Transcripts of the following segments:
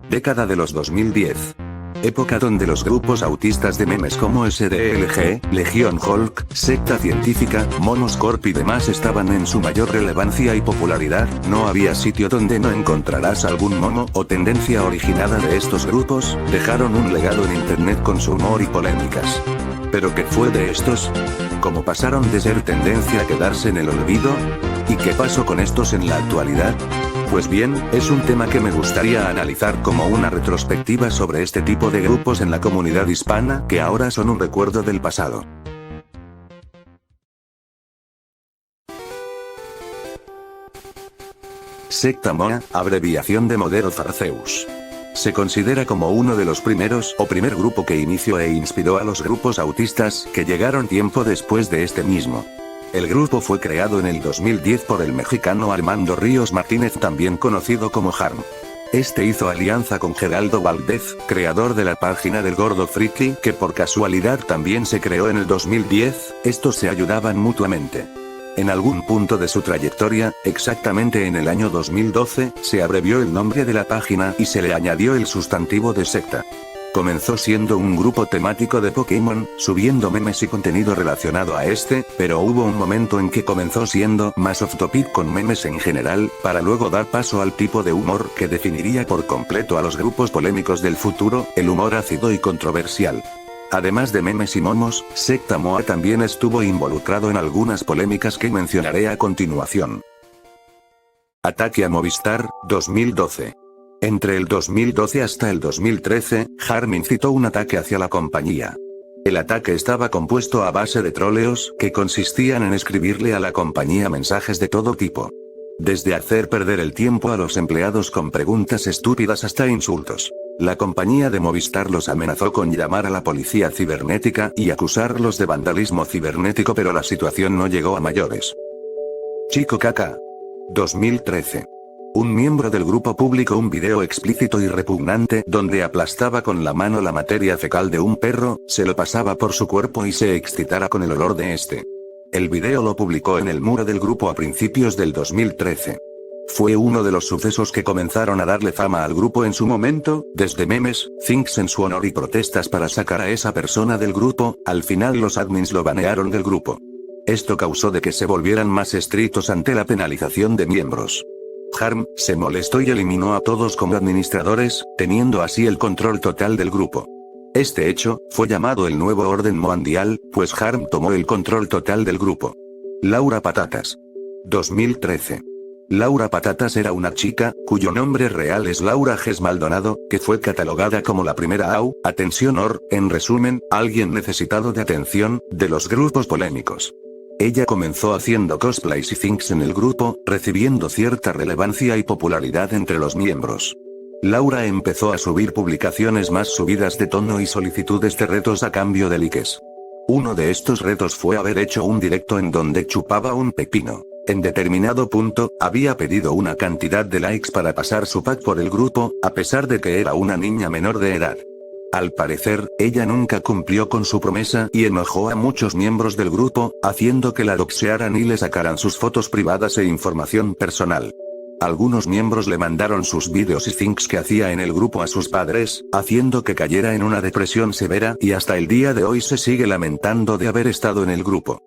Década de los 2010. Época donde los grupos autistas de memes como SDLG, Legión Hulk, Secta Científica, Monos Corp y demás estaban en su mayor relevancia y popularidad. No había sitio donde no encontrarás algún mono o tendencia originada de estos grupos. Dejaron un legado en internet con su humor y polémicas. ¿Pero qué fue de estos? ¿Cómo pasaron de ser tendencia a quedarse en el olvido? ¿Y qué pasó con estos en la actualidad? Pues bien, es un tema que me gustaría analizar como una retrospectiva sobre este tipo de grupos en la comunidad hispana que ahora son un recuerdo del pasado. Secta MOA, abreviación de Modelo Farceus. Se considera como uno de los primeros o primer grupo que inició e inspiró a los grupos autistas que llegaron tiempo después de este mismo. El grupo fue creado en el 2010 por el mexicano Armando Ríos Martínez, también conocido como Harm. Este hizo alianza con Geraldo Valdez, creador de la página del Gordo Friki, que por casualidad también se creó en el 2010, estos se ayudaban mutuamente. En algún punto de su trayectoria, exactamente en el año 2012, se abrevió el nombre de la página y se le añadió el sustantivo de secta. Comenzó siendo un grupo temático de Pokémon, subiendo memes y contenido relacionado a este, pero hubo un momento en que comenzó siendo más off topic con memes en general, para luego dar paso al tipo de humor que definiría por completo a los grupos polémicos del futuro, el humor ácido y controversial. Además de memes y momos, Secta MOA también estuvo involucrado en algunas polémicas que mencionaré a continuación. Ataque a Movistar, 2012. Entre el 2012 hasta el 2013, Harm incitó un ataque hacia la compañía. El ataque estaba compuesto a base de troleos que consistían en escribirle a la compañía mensajes de todo tipo. Desde hacer perder el tiempo a los empleados con preguntas estúpidas hasta insultos. La compañía de Movistar los amenazó con llamar a la policía cibernética y acusarlos de vandalismo cibernético, pero la situación no llegó a mayores. Chico Caca. 2013. Un miembro del grupo publicó un video explícito y repugnante donde aplastaba con la mano la materia fecal de un perro, se lo pasaba por su cuerpo y se excitara con el olor de este. El video lo publicó en el muro del grupo a principios del 2013. Fue uno de los sucesos que comenzaron a darle fama al grupo en su momento, desde memes, thinks en su honor y protestas para sacar a esa persona del grupo. Al final los admins lo banearon del grupo. Esto causó de que se volvieran más estrictos ante la penalización de miembros. Harm se molestó y eliminó a todos como administradores, teniendo así el control total del grupo. Este hecho fue llamado el nuevo orden mundial, pues Harm tomó el control total del grupo. Laura Patatas. 2013. Laura Patatas era una chica, cuyo nombre real es Laura Ges Maldonado, que fue catalogada como la primera atención en resumen, alguien necesitado de atención, de los grupos polémicos. Ella comenzó haciendo cosplays y thinks en el grupo, recibiendo cierta relevancia y popularidad entre los miembros. Laura empezó a subir publicaciones más subidas de tono y solicitudes de retos a cambio de likes. Uno de estos retos fue haber hecho un directo en donde chupaba un pepino. En determinado punto, había pedido una cantidad de likes para pasar su pack por el grupo, a pesar de que era una niña menor de edad. Al parecer, ella nunca cumplió con su promesa y enojó a muchos miembros del grupo, haciendo que la doxearan y le sacaran sus fotos privadas e información personal. Algunos miembros le mandaron sus vídeos y thinks que hacía en el grupo a sus padres, haciendo que cayera en una depresión severa y hasta el día de hoy se sigue lamentando de haber estado en el grupo.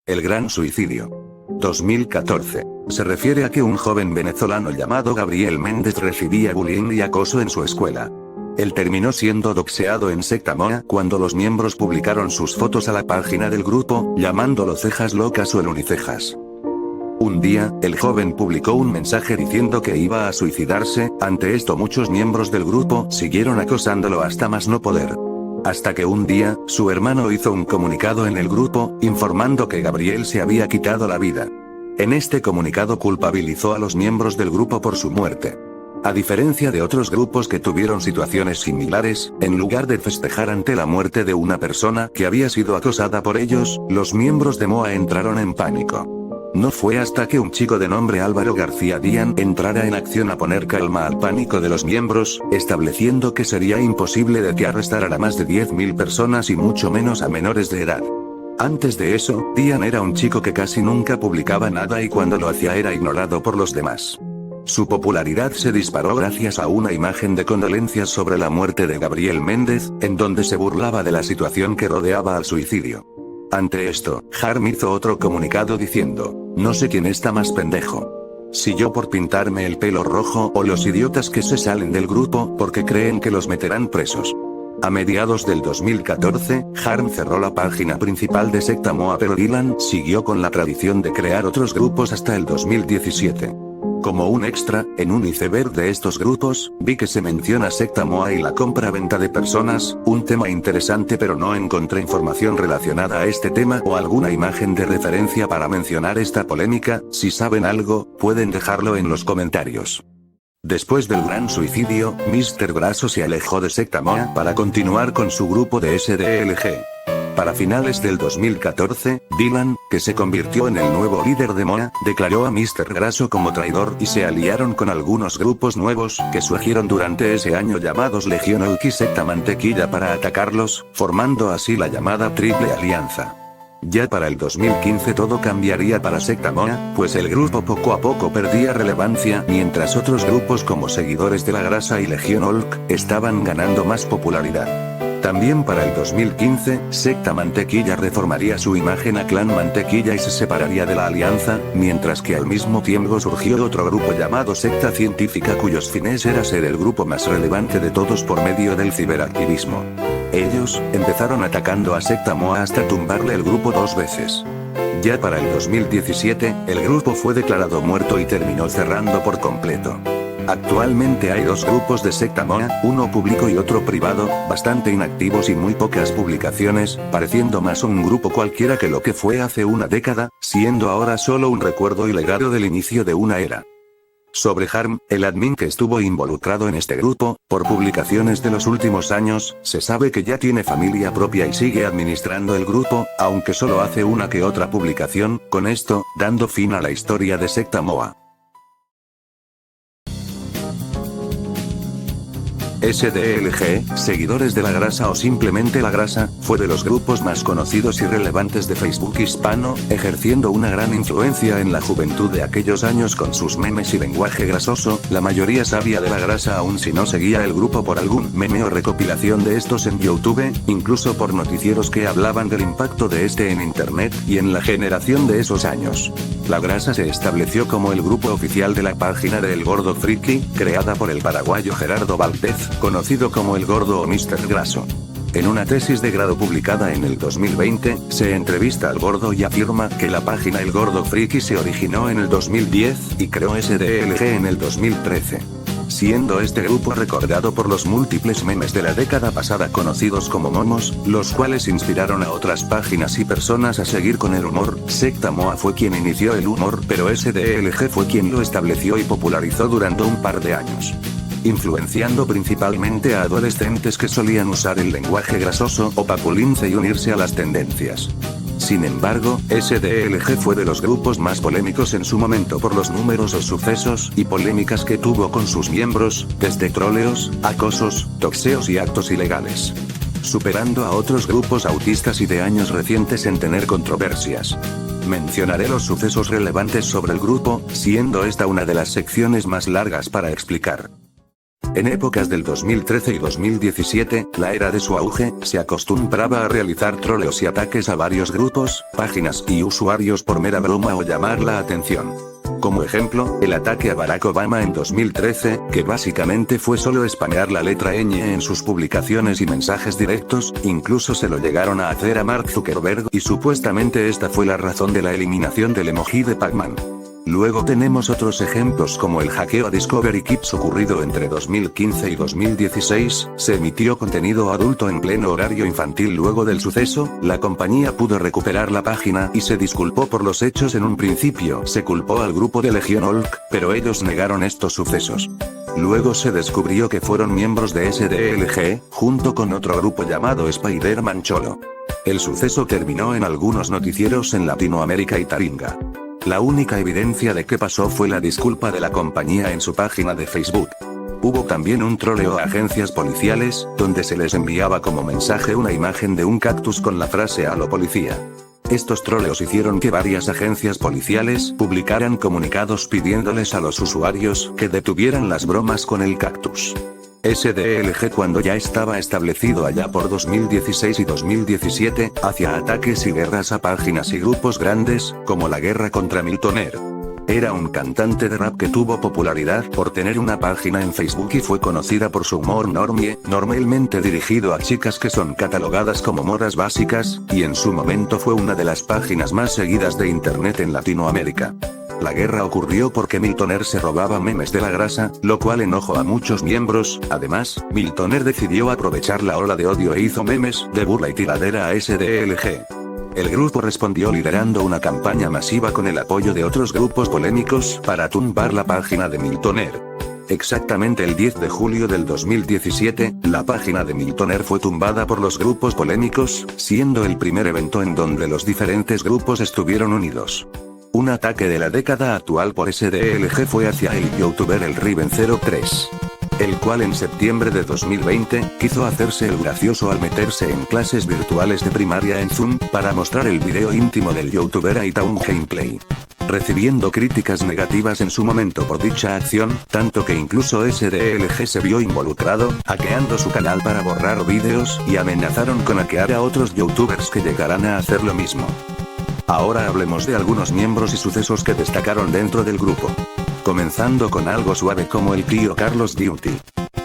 El gran suicidio. 2014. Se refiere a que un joven venezolano llamado Gabriel Méndez recibía bullying y acoso en su escuela. Él terminó siendo doxeado en Secta MOA cuando los miembros publicaron sus fotos a la página del grupo, llamándolo cejas locas o el unicejas. Un día, el joven publicó un mensaje diciendo que iba a suicidarse. Ante esto muchos miembros del grupo siguieron acosándolo hasta más no poder. Hasta que un día, su hermano hizo un comunicado en el grupo, informando que Gabriel se había quitado la vida. En este comunicado culpabilizó a los miembros del grupo por su muerte. A diferencia de otros grupos que tuvieron situaciones similares, en lugar de festejar ante la muerte de una persona que había sido acosada por ellos, los miembros de MOA entraron en pánico. No fue hasta que un chico de nombre Álvaro García Díaz entrara en acción a poner calma al pánico de los miembros, estableciendo que sería imposible de que arrestaran a más de 10.000 personas y mucho menos a menores de edad. Antes de eso, Díaz era un chico que casi nunca publicaba nada y cuando lo hacía era ignorado por los demás. Su popularidad se disparó gracias a una imagen de condolencias sobre la muerte de Gabriel Méndez, en donde se burlaba de la situación que rodeaba al suicidio. Ante esto, Harm hizo otro comunicado diciendo: "No sé quién está más pendejo. Si yo por pintarme el pelo rojo o los idiotas que se salen del grupo porque creen que los meterán presos". A mediados del 2014, Harm cerró la página principal de Secta Moa, pero Dylan siguió con la tradición de crear otros grupos hasta el 2017. Como un extra, en un iceberg de estos grupos, vi que se menciona Secta Moa y la compra-venta de personas, un tema interesante, pero no encontré información relacionada a este tema o alguna imagen de referencia para mencionar esta polémica. Si saben algo, pueden dejarlo en los comentarios. Después del gran suicidio, Mr. Grasso se alejó de Secta Moa para continuar con su grupo de SDLG. Para finales del 2014, Dylan, que se convirtió en el nuevo líder de Moa, declaró a Mr. Grasso como traidor y se aliaron con algunos grupos nuevos que surgieron durante ese año llamados Legión Hulk y Secta Mantequilla para atacarlos, formando así la llamada Triple Alianza. Ya para el 2015 todo cambiaría para Secta Moa, pues el grupo poco a poco perdía relevancia mientras otros grupos como Seguidores de la Grasa y Legión Hulk estaban ganando más popularidad. También para el 2015, Secta Mantequilla reformaría su imagen a Clan Mantequilla y se separaría de la alianza, mientras que al mismo tiempo surgió otro grupo llamado Secta Científica cuyos fines era ser el grupo más relevante de todos por medio del ciberactivismo. Ellos empezaron atacando a Secta Moa hasta tumbarle el grupo 2 veces. Ya para el 2017, el grupo fue declarado muerto y terminó cerrando por completo. Actualmente hay 2 grupos de Secta Moa, uno público y otro privado, bastante inactivos y muy pocas publicaciones, pareciendo más un grupo cualquiera que lo que fue hace una década, siendo ahora solo un recuerdo y legado del inicio de una era. Sobre Harm, el admin que estuvo involucrado en este grupo, por publicaciones de los últimos años, se sabe que ya tiene familia propia y sigue administrando el grupo, aunque solo hace una que otra publicación, con esto, dando fin a la historia de Secta Moa. SDLG, Seguidores de la Grasa o simplemente La Grasa, fue de los grupos más conocidos y relevantes de Facebook hispano, ejerciendo una gran influencia en la juventud de aquellos años con sus memes y lenguaje grasoso. La mayoría sabía de La Grasa aun si no seguía el grupo por algún meme o recopilación de estos en YouTube, incluso por noticieros que hablaban del impacto de este en internet y en la generación de esos años. La Grasa se estableció como el grupo oficial de la página de El Gordo Friki, creada por el paraguayo Gerardo Valdez, conocido como El Gordo o Mr. Grasso. En una tesis de grado publicada en el 2020, se entrevista al Gordo y afirma que la página El Gordo Friki se originó en el 2010 y creó SDLG en el 2013. Siendo este grupo recordado por los múltiples memes de la década pasada conocidos como momos, los cuales inspiraron a otras páginas y personas a seguir con el humor. Secta Moa fue quien inició el humor, pero SDLG fue quien lo estableció y popularizó durante un par de años, influenciando principalmente a adolescentes que solían usar el lenguaje grasoso o papulince y unirse a las tendencias. Sin embargo, SDLG fue de los grupos más polémicos en su momento por los numerosos sucesos y polémicas que tuvo con sus miembros, desde troleos, acosos, doxeos y actos ilegales, superando a otros grupos autistas y de años recientes en tener controversias. Mencionaré los sucesos relevantes sobre el grupo, siendo esta una de las secciones más largas para explicar. En épocas del 2013 y 2017, la era de su auge, se acostumbraba a realizar troleos y ataques a varios grupos, páginas y usuarios por mera broma o llamar la atención. Como ejemplo, el ataque a Barack Obama en 2013, que básicamente fue solo spamear la letra ñ en sus publicaciones y mensajes directos, incluso se lo llegaron a hacer a Mark Zuckerberg y supuestamente esta fue la razón de la eliminación del emoji de Pac-Man. Luego tenemos otros ejemplos como el hackeo a Discovery Kids ocurrido entre 2015 y 2016, se emitió contenido adulto en pleno horario infantil. Luego del suceso, la compañía pudo recuperar la página y se disculpó por los hechos. En un principio se culpó al grupo de Legión Hulk, pero ellos negaron estos sucesos. Luego se descubrió que fueron miembros de SDLG, junto con otro grupo llamado Spider-Man Cholo. El suceso terminó en algunos noticieros en Latinoamérica y Taringa. La única evidencia de qué pasó fue la disculpa de la compañía en su página de Facebook. Hubo también un troleo a agencias policiales, donde se les enviaba como mensaje una imagen de un cactus con la frase "a lo policía". Estos troleos hicieron que varias agencias policiales publicaran comunicados pidiéndoles a los usuarios que detuvieran las bromas con el cactus. SDLG, cuando ya estaba establecido allá por 2016 y 2017, hacía ataques y guerras a páginas y grupos grandes, como la guerra contra Miltoner. Era un cantante de rap que tuvo popularidad por tener una página en Facebook y fue conocida por su humor normie, normalmente dirigido a chicas que son catalogadas como moras básicas, y en su momento fue una de las páginas más seguidas de internet en Latinoamérica. La guerra ocurrió porque Miltoner se robaba memes de la grasa, lo cual enojó a muchos miembros. Además, Miltoner decidió aprovechar la ola de odio e hizo memes de burla y tiradera a SDLG. El grupo respondió liderando una campaña masiva con el apoyo de otros grupos polémicos para tumbar la página de Miltoner. Exactamente el 10 de julio del 2017, la página de Miltoner fue tumbada por los grupos polémicos, siendo el primer evento en donde los diferentes grupos estuvieron unidos. Un ataque de la década actual por SDLG fue hacia el youtuber El Riven 03. El cual en septiembre de 2020, quiso hacerse el gracioso al meterse en clases virtuales de primaria en Zoom, para mostrar el video íntimo del youtuber Aitown Gameplay. Recibiendo críticas negativas en su momento por dicha acción, tanto que incluso SDLG se vio involucrado, hackeando su canal para borrar vídeos, y amenazaron con hackear a otros youtubers que llegarán a hacer lo mismo. Ahora hablemos de algunos miembros y sucesos que destacaron dentro del grupo. Comenzando con algo suave como el tío Carlos Duty.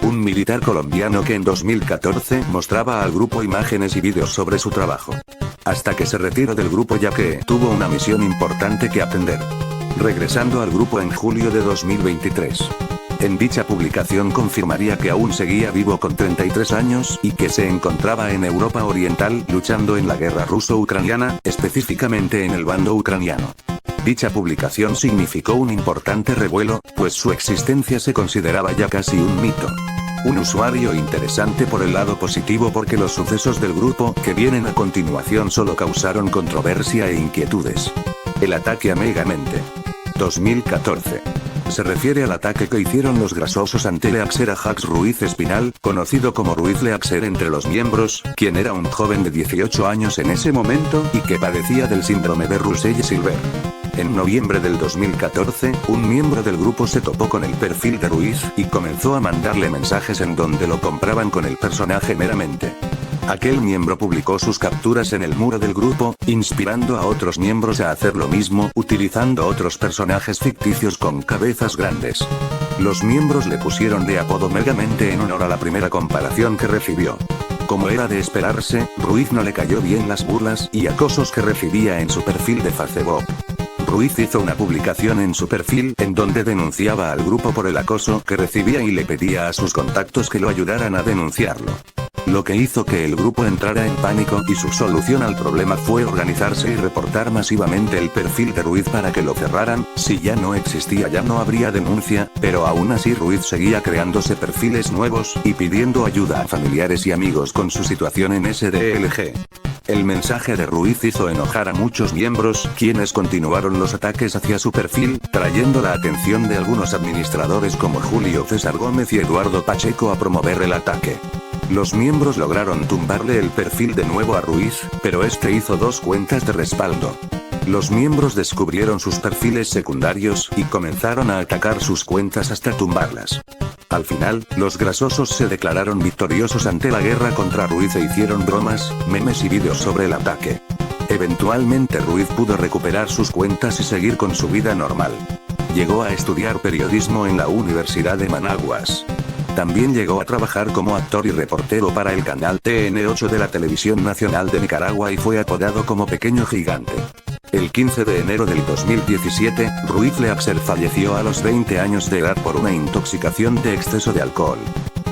Un militar colombiano que en 2014 mostraba al grupo imágenes y vídeos sobre su trabajo. Hasta que se retiró del grupo ya que tuvo una misión importante que atender. Regresando al grupo en julio de 2023. En dicha publicación confirmaría que aún seguía vivo con 33 años y que se encontraba en Europa Oriental luchando en la guerra ruso-ucraniana, específicamente en el bando ucraniano. Dicha publicación significó un importante revuelo, pues su existencia se consideraba ya casi un mito. Un usuario interesante por el lado positivo porque los sucesos del grupo que vienen a continuación solo causaron controversia e inquietudes. El ataque a Megamente. 2014. Se refiere al ataque que hicieron los grasosos ante Leaxer a Jax Ruiz Espinal, conocido como Ruiz Leaxer entre los miembros, quien era un joven de 18 años en ese momento y que padecía del síndrome de Russell-Silver. En noviembre del 2014, un miembro del grupo se topó con el perfil de Ruiz y comenzó a mandarle mensajes en donde lo compraban con el personaje meramente. Aquel miembro publicó sus capturas en el muro del grupo, inspirando a otros miembros a hacer lo mismo utilizando otros personajes ficticios con cabezas grandes. Los miembros le pusieron de apodo Megamente en honor a la primera comparación que recibió. Como era de esperarse, Ruiz no le cayó bien las burlas y acosos que recibía en su perfil de Facebook. Ruiz hizo una publicación en su perfil en donde denunciaba al grupo por el acoso que recibía y le pedía a sus contactos que lo ayudaran a denunciarlo. Lo que hizo que el grupo entrara en pánico y su solución al problema fue organizarse y reportar masivamente el perfil de Ruiz para que lo cerraran. Si ya no existía ya no habría denuncia, pero aún así Ruiz seguía creándose perfiles nuevos y pidiendo ayuda a familiares y amigos con su situación en SDLG. El mensaje de Ruiz hizo enojar a muchos miembros, quienes continuaron los ataques hacia su perfil, trayendo la atención de algunos administradores como Julio César Gómez y Eduardo Pacheco a promover el ataque. Los miembros lograron tumbarle el perfil de nuevo a Ruiz, pero este hizo dos cuentas de respaldo. Los miembros descubrieron sus perfiles secundarios y comenzaron a atacar sus cuentas hasta tumbarlas. Al final, los grasosos se declararon victoriosos ante la guerra contra Ruiz e hicieron bromas, memes y vídeos sobre el ataque. Eventualmente Ruiz pudo recuperar sus cuentas y seguir con su vida normal. Llegó a estudiar periodismo en la Universidad de Managuas. También llegó a trabajar como actor y reportero para el canal TN8 de la Televisión Nacional de Nicaragua y fue apodado como Pequeño Gigante. El 15 de enero del 2017, Ruiz Leaxer falleció a los 20 años de edad por una intoxicación de exceso de alcohol.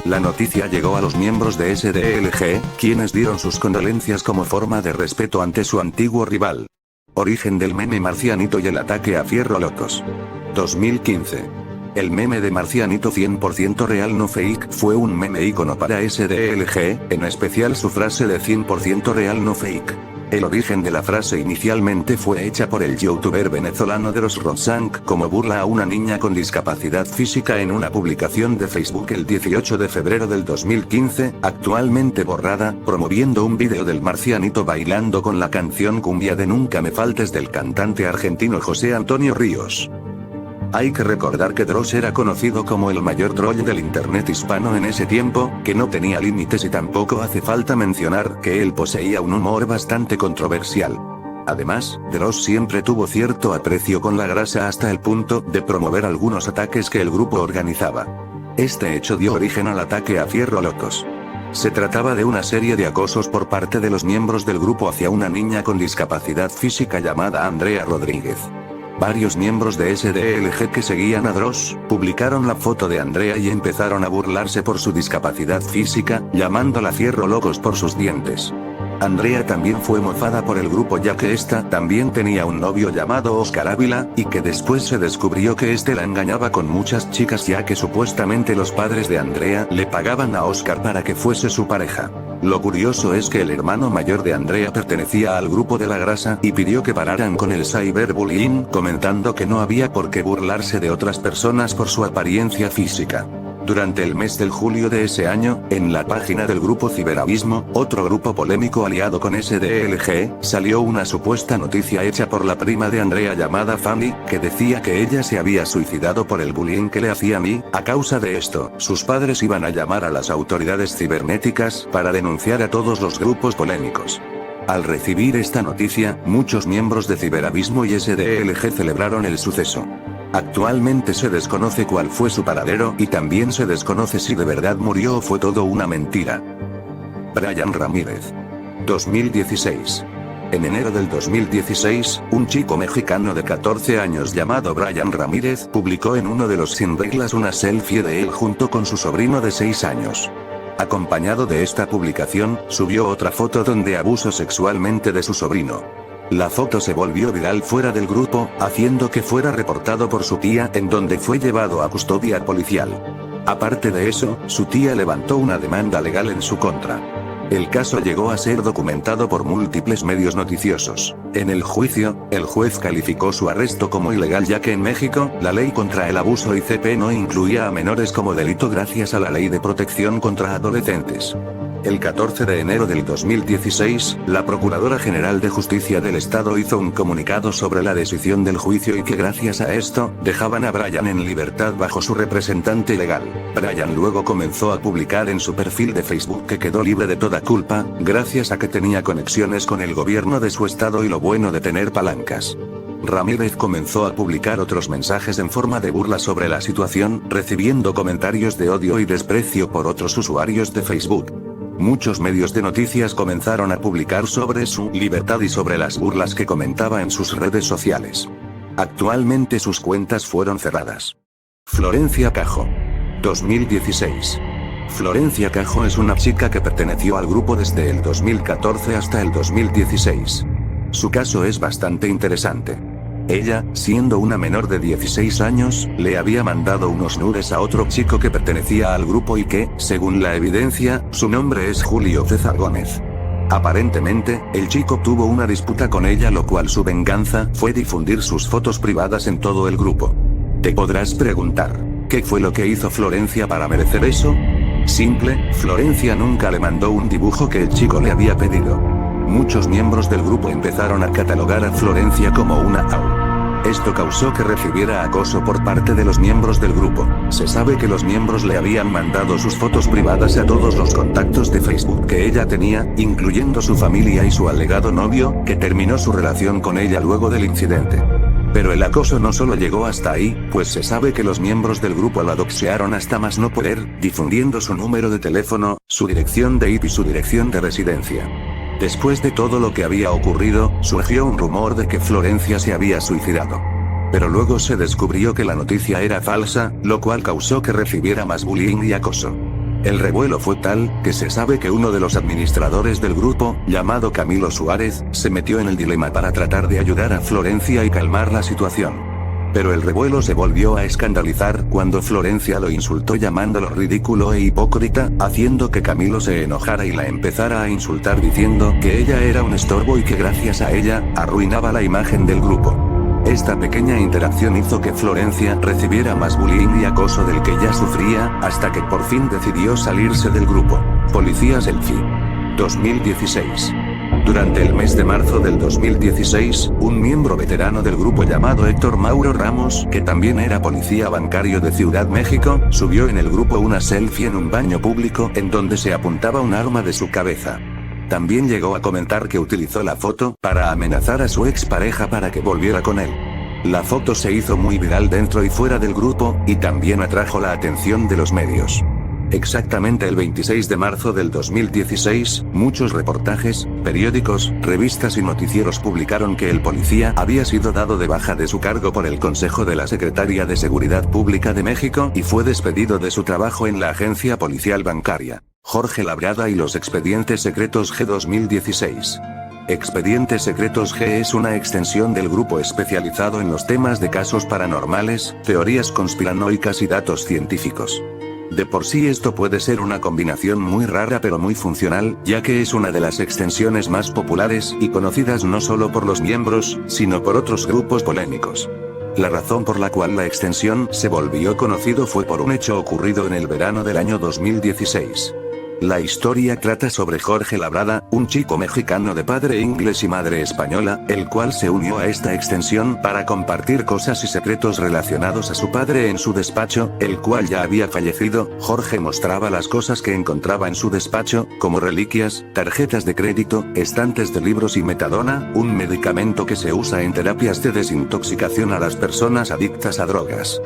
La noticia llegó a los miembros de SDLG, quienes dieron sus condolencias como forma de respeto ante su antiguo rival. Origen del meme Marcianito y el ataque a Fierro Locos. 2015. El meme de Marcianito 100% real no fake fue un meme ícono para SDLG, en especial su frase de 100% real no fake. El origen de la frase inicialmente fue hecha por el youtuber venezolano Dross Rosank como burla a una niña con discapacidad física en una publicación de Facebook el 18 de febrero del 2015, actualmente borrada, promoviendo un vídeo del marcianito bailando con la canción Cumbia de Nunca Me Faltes del cantante argentino José Antonio Ríos. Hay que recordar que Dross era conocido como el mayor troll del internet hispano en ese tiempo, que no tenía límites y tampoco hace falta mencionar que él poseía un humor bastante controversial. Además, Dross siempre tuvo cierto aprecio con la grasa hasta el punto de promover algunos ataques que el grupo organizaba. Este hecho dio origen al ataque a Fierro Locos. Se trataba de una serie de acosos por parte de los miembros del grupo hacia una niña con discapacidad física llamada Andrea Rodríguez. Varios miembros de SDLG que seguían a Dross, publicaron la foto de Andrea y empezaron a burlarse por su discapacidad física, llamándola Fierro Locos por sus dientes. Andrea también fue mofada por el grupo ya que esta también tenía un novio llamado Oscar Ávila, y que después se descubrió que este la engañaba con muchas chicas ya que supuestamente los padres de Andrea le pagaban a Oscar para que fuese su pareja. Lo curioso es que el hermano mayor de Andrea pertenecía al grupo de la grasa y pidió que pararan con el cyberbullying, comentando que no había por qué burlarse de otras personas por su apariencia física. Durante el mes de julio de ese año, en la página del grupo Ciberabismo, otro grupo polémico aliado con SDLG, salió una supuesta noticia hecha por la prima de Andrea llamada Fanny, que decía que ella se había suicidado por el bullying que le hacían y, a causa de esto, sus padres iban a llamar a las autoridades cibernéticas para denunciar a todos los grupos polémicos. Al recibir esta noticia, muchos miembros de Ciberabismo y SDLG celebraron el suceso. Actualmente se desconoce cuál fue su paradero y también se desconoce si de verdad murió o fue todo una mentira. Brian Ramírez. 2016. En enero del 2016, un chico mexicano de 14 años llamado Brian Ramírez publicó en uno de los Sin Reglas una selfie de él junto con su sobrino de 6 años. Acompañado de esta publicación, subió otra foto donde abusó sexualmente de su sobrino. La foto se volvió viral fuera del grupo, haciendo que fuera reportado por su tía en donde fue llevado a custodia policial. Aparte de eso, su tía levantó una demanda legal en su contra. El caso llegó a ser documentado por múltiples medios noticiosos. En el juicio, el juez calificó su arresto como ilegal ya que en México, la ley contra el abuso y CP no incluía a menores como delito gracias a la ley de protección contra adolescentes. El 14 de enero del 2016, la Procuradora General de Justicia del Estado hizo un comunicado sobre la decisión del juicio y que gracias a esto, dejaban a Brian en libertad bajo su representante legal. Brian luego comenzó a publicar en su perfil de Facebook que quedó libre de toda culpa, gracias a que tenía conexiones con el gobierno de su estado y lo bueno de tener palancas. Ramírez comenzó a publicar otros mensajes en forma de burla sobre la situación, recibiendo comentarios de odio y desprecio por otros usuarios de Facebook. Muchos medios de noticias comenzaron a publicar sobre su libertad y sobre las burlas que comentaba en sus redes sociales. Actualmente sus cuentas fueron cerradas. Florencia Cajo. 2016. Florencia Cajo es una chica que perteneció al grupo desde el 2014 hasta el 2016. Su caso es bastante interesante. Ella, siendo una menor de 16 años, le había mandado unos nudes a otro chico que pertenecía al grupo y que, según la evidencia, su nombre es Julio César Gómez. Aparentemente, el chico tuvo una disputa con ella, lo cual su venganza fue difundir sus fotos privadas en todo el grupo. Te podrás preguntar, ¿qué fue lo que hizo Florencia para merecer eso? Simple, Florencia nunca le mandó un dibujo que el chico le había pedido. Muchos miembros del grupo empezaron a catalogar a Florencia como una AU. Esto causó que recibiera acoso por parte de los miembros del grupo. Se sabe que los miembros le habían mandado sus fotos privadas a todos los contactos de Facebook que ella tenía, incluyendo su familia y su alegado novio, que terminó su relación con ella luego del incidente. Pero el acoso no solo llegó hasta ahí, pues se sabe que los miembros del grupo la doxearon hasta más no poder, difundiendo su número de teléfono, su dirección de IP y su dirección de residencia. Después de todo lo que había ocurrido, surgió un rumor de que Florencia se había suicidado. Pero luego se descubrió que la noticia era falsa, lo cual causó que recibiera más bullying y acoso. El revuelo fue tal, que se sabe que uno de los administradores del grupo, llamado Camilo Suárez, se metió en el dilema para tratar de ayudar a Florencia y calmar la situación. Pero el revuelo se volvió a escandalizar cuando Florencia lo insultó llamándolo ridículo e hipócrita, haciendo que Camilo se enojara y la empezara a insultar diciendo que ella era un estorbo y que gracias a ella, arruinaba la imagen del grupo. Esta pequeña interacción hizo que Florencia recibiera más bullying y acoso del que ya sufría, hasta que por fin decidió salirse del grupo. Policía Selfie. 2016. Durante el mes de marzo del 2016, un miembro veterano del grupo llamado Héctor Mauro Ramos, que también era policía bancario de Ciudad México, subió en el grupo una selfie en un baño público en donde se apuntaba un arma de su cabeza. También llegó a comentar que utilizó la foto para amenazar a su expareja para que volviera con él. La foto se hizo muy viral dentro y fuera del grupo, y también atrajo la atención de los medios. Exactamente el 26 de marzo del 2016, muchos reportajes, periódicos, revistas y noticieros publicaron que el policía había sido dado de baja de su cargo por el Consejo de la Secretaría de Seguridad Pública de México y fue despedido de su trabajo en la Agencia Policial Bancaria. Jorge Labrada y los Expedientes Secretos G 2016. Expedientes Secretos G es una extensión del grupo especializado en los temas de casos paranormales, teorías conspiranoicas y datos científicos. De por sí esto puede ser una combinación muy rara pero muy funcional, ya que es una de las extensiones más populares y conocidas no solo por los miembros, sino por otros grupos polémicos. La razón por la cual la extensión se volvió conocido fue por un hecho ocurrido en el verano del año 2016. La historia trata sobre Jorge Labrada, un chico mexicano de padre inglés y madre española, el cual se unió a esta extensión para compartir cosas y secretos relacionados a su padre en su despacho, el cual ya había fallecido. Jorge mostraba las cosas que encontraba en su despacho, como reliquias, tarjetas de crédito, estantes de libros y metadona, un medicamento que se usa en terapias de desintoxicación a las personas adictas a drogas.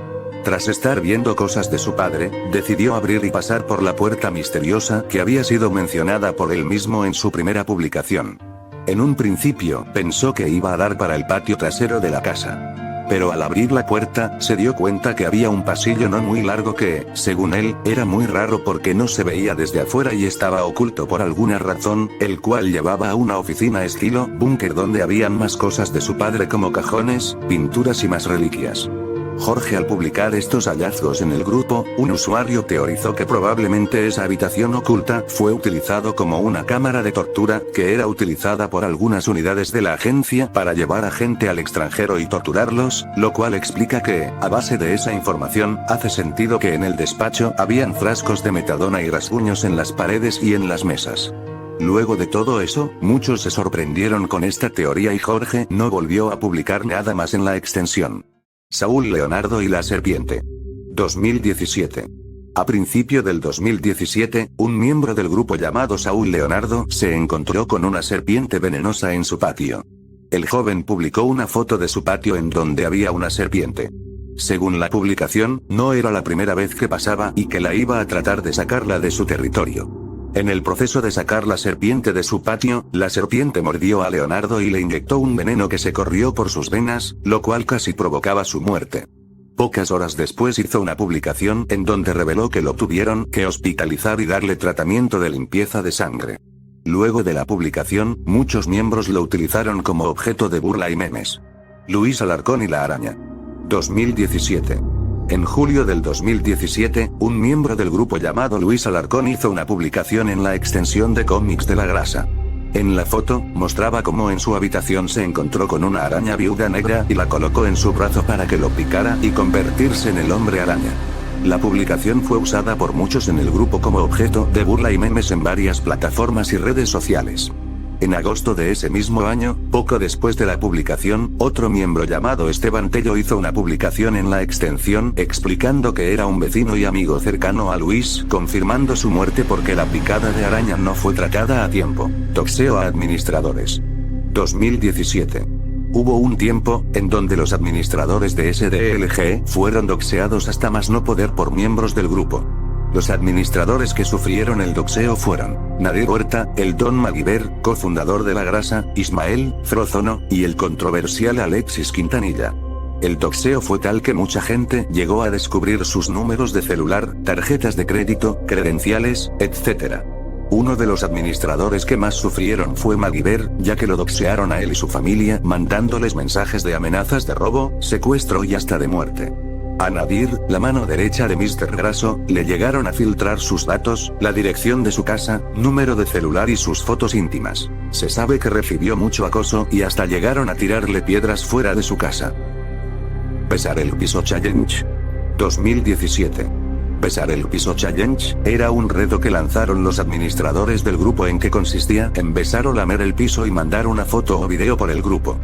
Tras estar viendo cosas de su padre, decidió abrir y pasar por la puerta misteriosa que había sido mencionada por él mismo en su primera publicación. En un principio, pensó que iba a dar para el patio trasero de la casa. Pero al abrir la puerta, se dio cuenta que había un pasillo no muy largo que, según él, era muy raro porque no se veía desde afuera y estaba oculto por alguna razón, el cual llevaba a una oficina estilo búnker donde habían más cosas de su padre como cajones, pinturas y más reliquias. Jorge, al publicar estos hallazgos en el grupo, un usuario teorizó que probablemente esa habitación oculta fue utilizado como una cámara de tortura, que era utilizada por algunas unidades de la agencia para llevar a gente al extranjero y torturarlos, lo cual explica que, a base de esa información, hace sentido que en el despacho habían frascos de metadona y rasguños en las paredes y en las mesas. Luego de todo eso, muchos se sorprendieron con esta teoría y Jorge no volvió a publicar nada más en la extensión. Saúl Leonardo y la serpiente. 2017. A principio del 2017, un miembro del grupo llamado Saúl Leonardo se encontró con una serpiente venenosa en su patio. El joven publicó una foto de su patio en donde había una serpiente. Según la publicación, no era la primera vez que pasaba y que la iba a tratar de sacarla de su territorio. En el proceso de sacar la serpiente de su patio, la serpiente mordió a Leonardo y le inyectó un veneno que se corrió por sus venas, lo cual casi provocaba su muerte. Pocas horas después hizo una publicación en donde reveló que lo tuvieron que hospitalizar y darle tratamiento de limpieza de sangre. Luego de la publicación, muchos miembros lo utilizaron como objeto de burla y memes. Luis Alarcón y la araña. 2017. En julio del 2017, un miembro del grupo llamado Luis Alarcón hizo una publicación en la extensión de cómics de La Grasa. En la foto, mostraba cómo en su habitación se encontró con una araña viuda negra y la colocó en su brazo para que lo picara y convertirse en el hombre araña. La publicación fue usada por muchos en el grupo como objeto de burla y memes en varias plataformas y redes sociales. En agosto de ese mismo año, poco después de la publicación, otro miembro llamado Esteban Tello hizo una publicación en la extensión explicando que era un vecino y amigo cercano a Luis, confirmando su muerte porque la picada de araña no fue tratada a tiempo. Doxeo a administradores. 2017. Hubo un tiempo en donde los administradores de SDLG fueron doxeados hasta más no poder por miembros del grupo. Los administradores que sufrieron el doxeo fueron Nadir Huerta, el Don Maguiber, cofundador de La Grasa, Ismael Frozono, y el controversial Alexis Quintanilla. El doxeo fue tal que mucha gente llegó a descubrir sus números de celular, tarjetas de crédito, credenciales, etc. Uno de los administradores que más sufrieron fue Magiver, ya que lo doxearon a él y su familia, mandándoles mensajes de amenazas de robo, secuestro y hasta de muerte. A Nadir, la mano derecha de Mr. Graso, le llegaron a filtrar sus datos, la dirección de su casa, número de celular y sus fotos íntimas. Se sabe que recibió mucho acoso y hasta llegaron a tirarle piedras fuera de su casa. Besar el piso challenge. 2017. Besar el piso challenge era un reto que lanzaron los administradores del grupo en que consistía en besar o lamer el piso y mandar una foto o video por el grupo.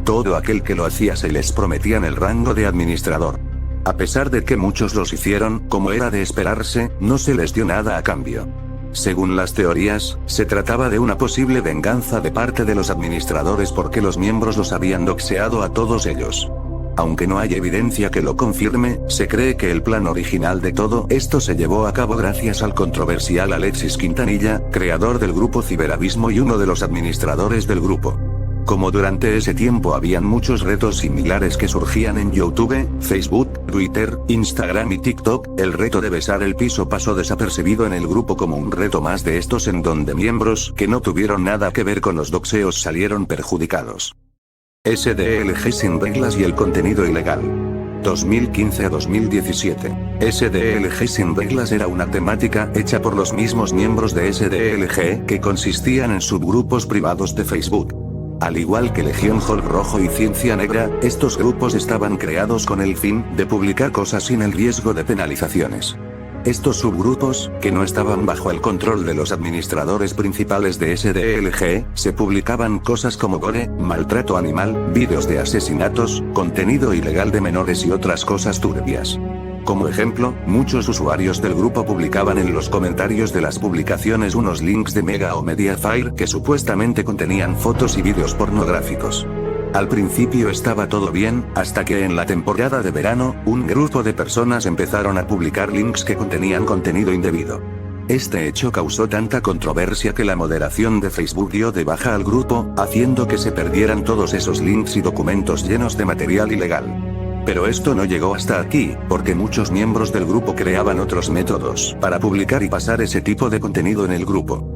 Todo aquel que lo hacía se les prometían el rango de administrador. A pesar de que muchos los hicieron, como era de esperarse, no se les dio nada a cambio. Según las teorías, se trataba de una posible venganza de parte de los administradores porque los miembros los habían doxeado a todos ellos. Aunque no hay evidencia que lo confirme, se cree que el plan original de todo esto se llevó a cabo gracias al controversial Alexis Quintanilla, creador del grupo Ciberabismo y uno de los administradores del grupo. Como durante ese tiempo habían muchos retos similares que surgían en YouTube, Facebook, Twitter, Instagram y TikTok, el reto de besar el piso pasó desapercibido en el grupo como un reto más de estos en donde miembros que no tuvieron nada que ver con los doxeos salieron perjudicados. SDLG sin reglas y el contenido ilegal. 2015 a 2017. SDLG sin reglas era una temática hecha por los mismos miembros de SDLG que consistían en subgrupos privados de Facebook. Al igual que Legión Hulk Rojo y Ciencia Negra, estos grupos estaban creados con el fin de publicar cosas sin el riesgo de penalizaciones. Estos subgrupos, que no estaban bajo el control de los administradores principales de SDLG, se publicaban cosas como gore, maltrato animal, vídeos de asesinatos, contenido ilegal de menores y otras cosas turbias. Como ejemplo, muchos usuarios del grupo publicaban en los comentarios de las publicaciones unos links de Mega o Mediafire que supuestamente contenían fotos y vídeos pornográficos. Al principio estaba todo bien, hasta que en la temporada de verano, un grupo de personas empezaron a publicar links que contenían contenido indebido. Este hecho causó tanta controversia que la moderación de Facebook dio de baja al grupo, haciendo que se perdieran todos esos links y documentos llenos de material ilegal. Pero esto no llegó hasta aquí, porque muchos miembros del grupo creaban otros métodos para publicar y pasar ese tipo de contenido en el grupo.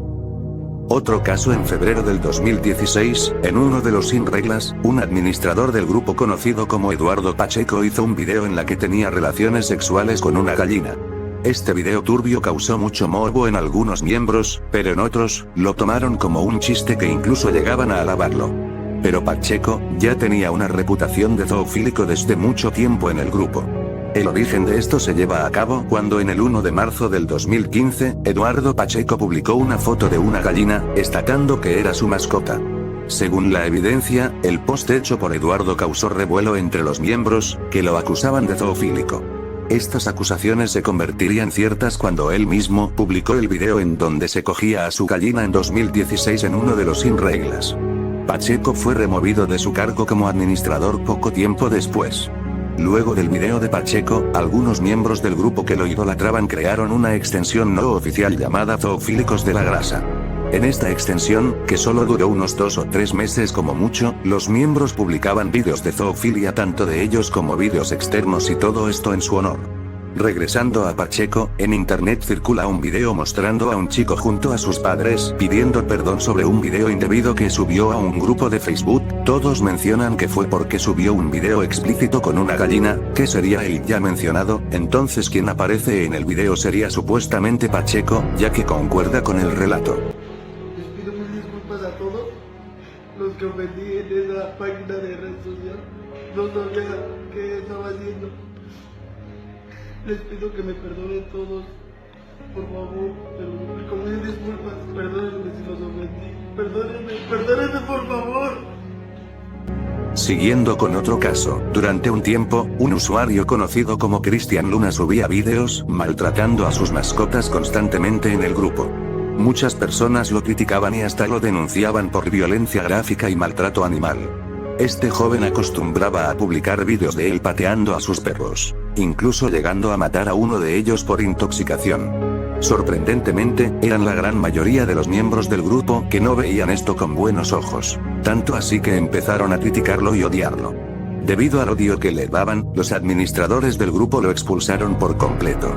Otro caso en febrero del 2016, en uno de los sin reglas, un administrador del grupo conocido como Eduardo Pacheco hizo un video en la que tenía relaciones sexuales con una gallina. Este video turbio causó mucho morbo en algunos miembros, pero en otros, lo tomaron como un chiste que incluso llegaban a alabarlo. Pero Pacheco ya tenía una reputación de zoofílico desde mucho tiempo en el grupo. El origen de esto se lleva a cabo cuando en el 1 de marzo del 2015, Eduardo Pacheco publicó una foto de una gallina, destacando que era su mascota. Según la evidencia, el post hecho por Eduardo causó revuelo entre los miembros, que lo acusaban de zoofílico. Estas acusaciones se convertirían ciertas cuando él mismo publicó el video en donde se cogía a su gallina en 2016 en uno de los sin reglas. Pacheco fue removido de su cargo como administrador poco tiempo después. Luego del video de Pacheco, algunos miembros del grupo que lo idolatraban crearon una extensión no oficial llamada Zoofílicos de la Grasa. En esta extensión, que solo duró unos 2 o 3 meses como mucho, los miembros publicaban vídeos de zoofilia tanto de ellos como vídeos externos y todo esto en su honor. Regresando a Pacheco, en internet circula un video mostrando a un chico junto a sus padres pidiendo perdón sobre un video indebido que subió a un grupo de Facebook. Todos mencionan que fue porque subió un video explícito con una gallina, que sería el ya mencionado, entonces quien aparece en el video sería supuestamente Pacheco, ya que concuerda con el relato. Les pido mil disculpas a todos los que ofendí en esa página de red social. No sabía qué estaba haciendo. Les pido que me perdonen todos, por favor, pero con mil disculpas, perdónenme si los ofendí, perdónenme por favor. Siguiendo con otro caso, durante un tiempo, un usuario conocido como Cristian Luna subía vídeos maltratando a sus mascotas constantemente en el grupo. Muchas personas lo criticaban y hasta lo denunciaban por violencia gráfica y maltrato animal. Este joven acostumbraba a publicar vídeos de él pateando a sus perros, incluso llegando a matar a uno de ellos por intoxicación. Sorprendentemente, eran la gran mayoría de los miembros del grupo que no veían esto con buenos ojos, tanto así que empezaron a criticarlo y odiarlo. Debido al odio que le daban, los administradores del grupo lo expulsaron por completo.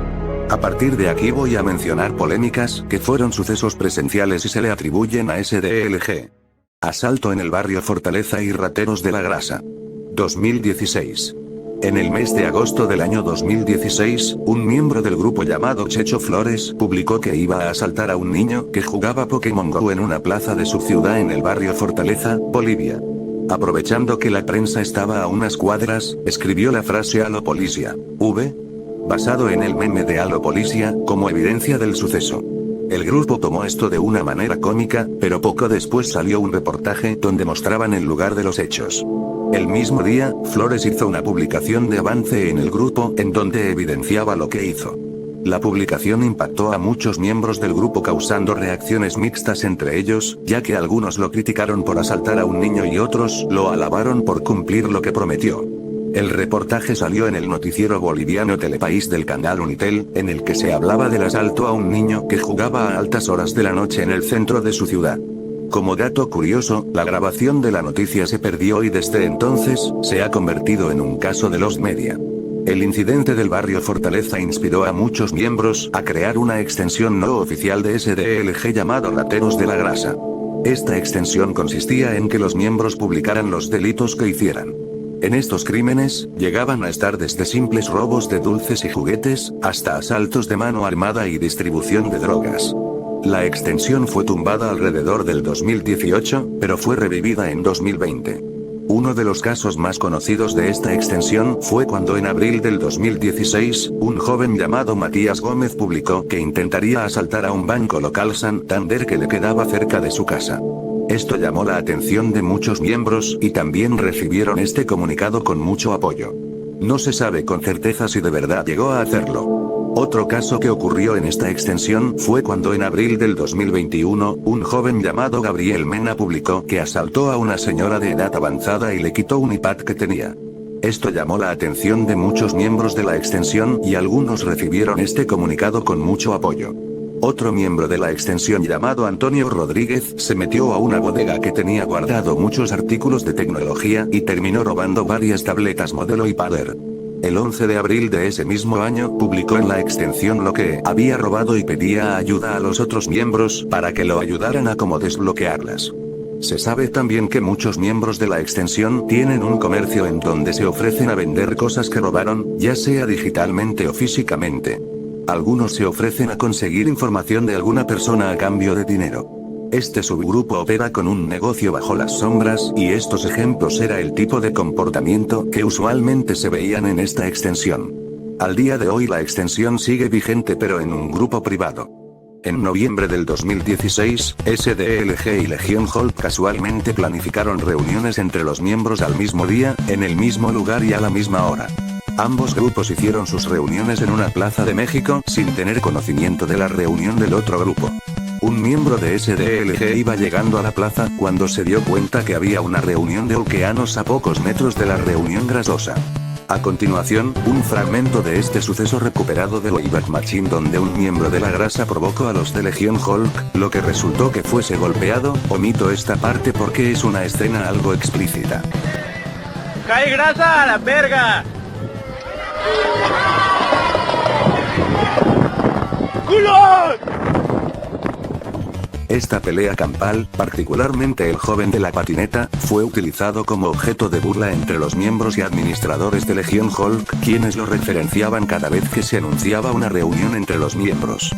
A partir de aquí voy a mencionar polémicas que fueron sucesos presenciales y se le atribuyen a SDLG. Asalto en el barrio Fortaleza y rateros de la grasa. 2016. En el mes de agosto del año 2016, un miembro del grupo llamado Checho Flores publicó que iba a asaltar a un niño que jugaba Pokémon Go en una plaza de su ciudad en el barrio Fortaleza, Bolivia. Aprovechando que la prensa estaba a unas cuadras, escribió la frase "Aló Policia", basado en el meme de "Aló Policia", como evidencia del suceso. El grupo tomó esto de una manera cómica, pero poco después salió un reportaje donde mostraban el lugar de los hechos. El mismo día, Flores hizo una publicación de avance en el grupo en donde evidenciaba lo que hizo. La publicación impactó a muchos miembros del grupo causando reacciones mixtas entre ellos, ya que algunos lo criticaron por asaltar a un niño y otros lo alabaron por cumplir lo que prometió. El reportaje salió en el noticiero boliviano Telepaís del canal Unitel, en el que se hablaba del asalto a un niño que jugaba a altas horas de la noche en el centro de su ciudad. Como dato curioso, la grabación de la noticia se perdió y desde entonces, se ha convertido en un caso de los media. El incidente del barrio Fortaleza inspiró a muchos miembros a crear una extensión no oficial de SDLG llamado Rateros de la Grasa. Esta extensión consistía en que los miembros publicaran los delitos que hicieran. En estos crímenes, llegaban a estar desde simples robos de dulces y juguetes, hasta asaltos de mano armada y distribución de drogas. La extensión fue tumbada alrededor del 2018, pero fue revivida en 2020. Uno de los casos más conocidos de esta extensión fue cuando en abril del 2016, un joven llamado Matías Gómez publicó que intentaría asaltar a un banco local Santander que le quedaba cerca de su casa. Esto llamó la atención de muchos miembros y también recibieron este comunicado con mucho apoyo. No se sabe con certeza si de verdad llegó a hacerlo. Otro caso que ocurrió en esta extensión fue cuando en abril del 2021, un joven llamado Gabriel Mena publicó que asaltó a una señora de edad avanzada y le quitó un iPad que tenía. Esto llamó la atención de muchos miembros de la extensión y algunos recibieron este comunicado con mucho apoyo. Otro miembro de la extensión llamado Antonio Rodríguez se metió a una bodega que tenía guardado muchos artículos de tecnología y terminó robando varias tabletas modelo iPad Air. El 11 de abril de ese mismo año, publicó en la extensión lo que había robado y pedía ayuda a los otros miembros para que lo ayudaran a cómo desbloquearlas. Se sabe también que muchos miembros de la extensión tienen un comercio en donde se ofrecen a vender cosas que robaron, ya sea digitalmente o físicamente. Algunos se ofrecen a conseguir información de alguna persona a cambio de dinero. Este subgrupo opera con un negocio bajo las sombras, y estos ejemplos era el tipo de comportamiento que usualmente se veían en esta extensión. Al día de hoy la extensión sigue vigente pero en un grupo privado. En noviembre del 2016, SDLG y Legión Hulk casualmente planificaron reuniones entre los miembros al mismo día, en el mismo lugar y a la misma hora. Ambos grupos hicieron sus reuniones en una plaza de México sin tener conocimiento de la reunión del otro grupo. Un miembro de SDLG iba llegando a la plaza cuando se dio cuenta que había una reunión de hulkeanos a pocos metros de la reunión grasosa. A continuación, un fragmento de este suceso recuperado de Wayback Machine donde un miembro de la grasa provocó a los de Legión Hulk, lo que resultó que fuese golpeado. Omito esta parte porque es una escena algo explícita. ¡Cae grasa a la verga! ¡Culos! Esta pelea campal, particularmente el joven de la patineta, fue utilizado como objeto de burla entre los miembros y administradores de Legión Hulk, quienes lo referenciaban cada vez que se anunciaba una reunión entre los miembros.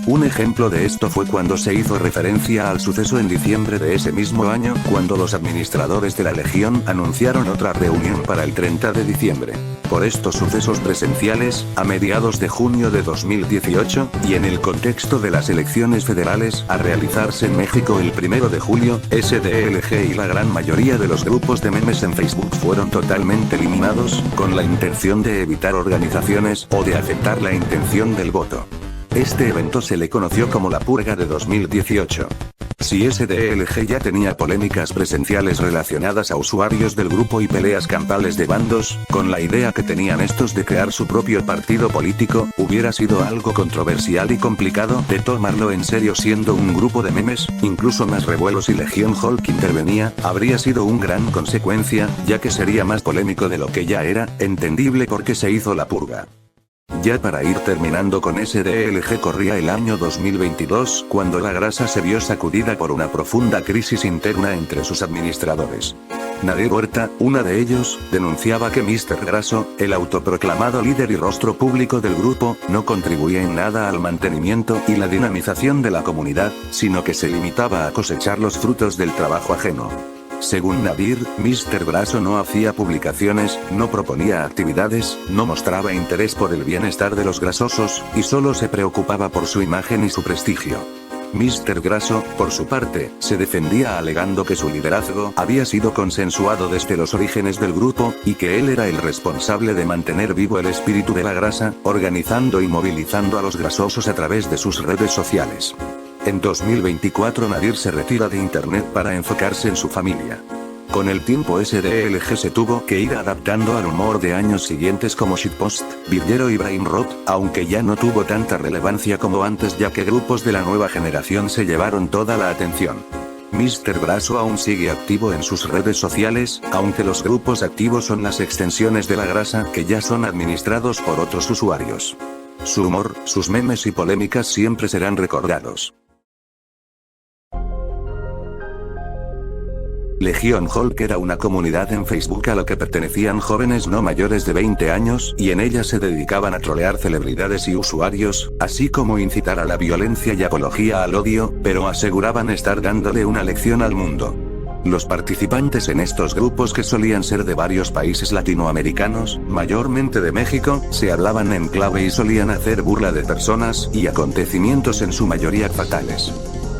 Un ejemplo de esto fue cuando se hizo referencia al suceso en diciembre de ese mismo año, cuando los administradores de la Legión anunciaron otra reunión para el 30 de diciembre. Por estos sucesos presenciales, a mediados de junio de 2018, y en el contexto de las elecciones federales a realizarse en México el 1 de julio, SDLG y la gran mayoría de los grupos de memes en Facebook fueron totalmente eliminados, con la intención de evitar organizaciones o de aceptar la intención del voto. Este evento se le conoció como la Purga de 2018. Si SDLG ya tenía polémicas presenciales relacionadas a usuarios del grupo y peleas campales de bandos, con la idea que tenían estos de crear su propio partido político, hubiera sido algo controversial y complicado de tomarlo en serio siendo un grupo de memes, incluso más revuelos y Legión Hulk intervenía, habría sido un gran consecuencia, ya que sería más polémico de lo que ya era, entendible por qué se hizo la purga. Ya para ir terminando con SDLG, corría el año 2022 cuando la grasa se vio sacudida por una profunda crisis interna entre sus administradores. Nadir Huerta, una de ellos, denunciaba que Mr. Graso, el autoproclamado líder y rostro público del grupo, no contribuía en nada al mantenimiento y la dinamización de la comunidad, sino que se limitaba a cosechar los frutos del trabajo ajeno. Según Nadir, Mr. Graso no hacía publicaciones, no proponía actividades, no mostraba interés por el bienestar de los grasosos, y solo se preocupaba por su imagen y su prestigio. Mr. Graso, por su parte, se defendía alegando que su liderazgo había sido consensuado desde los orígenes del grupo, y que él era el responsable de mantener vivo el espíritu de la grasa, organizando y movilizando a los grasosos a través de sus redes sociales. En 2024 Nadir se retira de internet para enfocarse en su familia. Con el tiempo SDLG se tuvo que ir adaptando al humor de años siguientes como Shitpost, Virguero y Brainrot, aunque ya no tuvo tanta relevancia como antes ya que grupos de la nueva generación se llevaron toda la atención. Mr. Graso aún sigue activo en sus redes sociales, aunque los grupos activos son las extensiones de la grasa que ya son administrados por otros usuarios. Su humor, sus memes y polémicas siempre serán recordados. Legion Hulk era una comunidad en Facebook a la que pertenecían jóvenes no mayores de 20 años y en ella se dedicaban a trolear celebridades y usuarios, así como incitar a la violencia y apología al odio, pero aseguraban estar dándole una lección al mundo. Los participantes en estos grupos, que solían ser de varios países latinoamericanos, mayormente de México, se hablaban en clave y solían hacer burla de personas y acontecimientos en su mayoría fatales.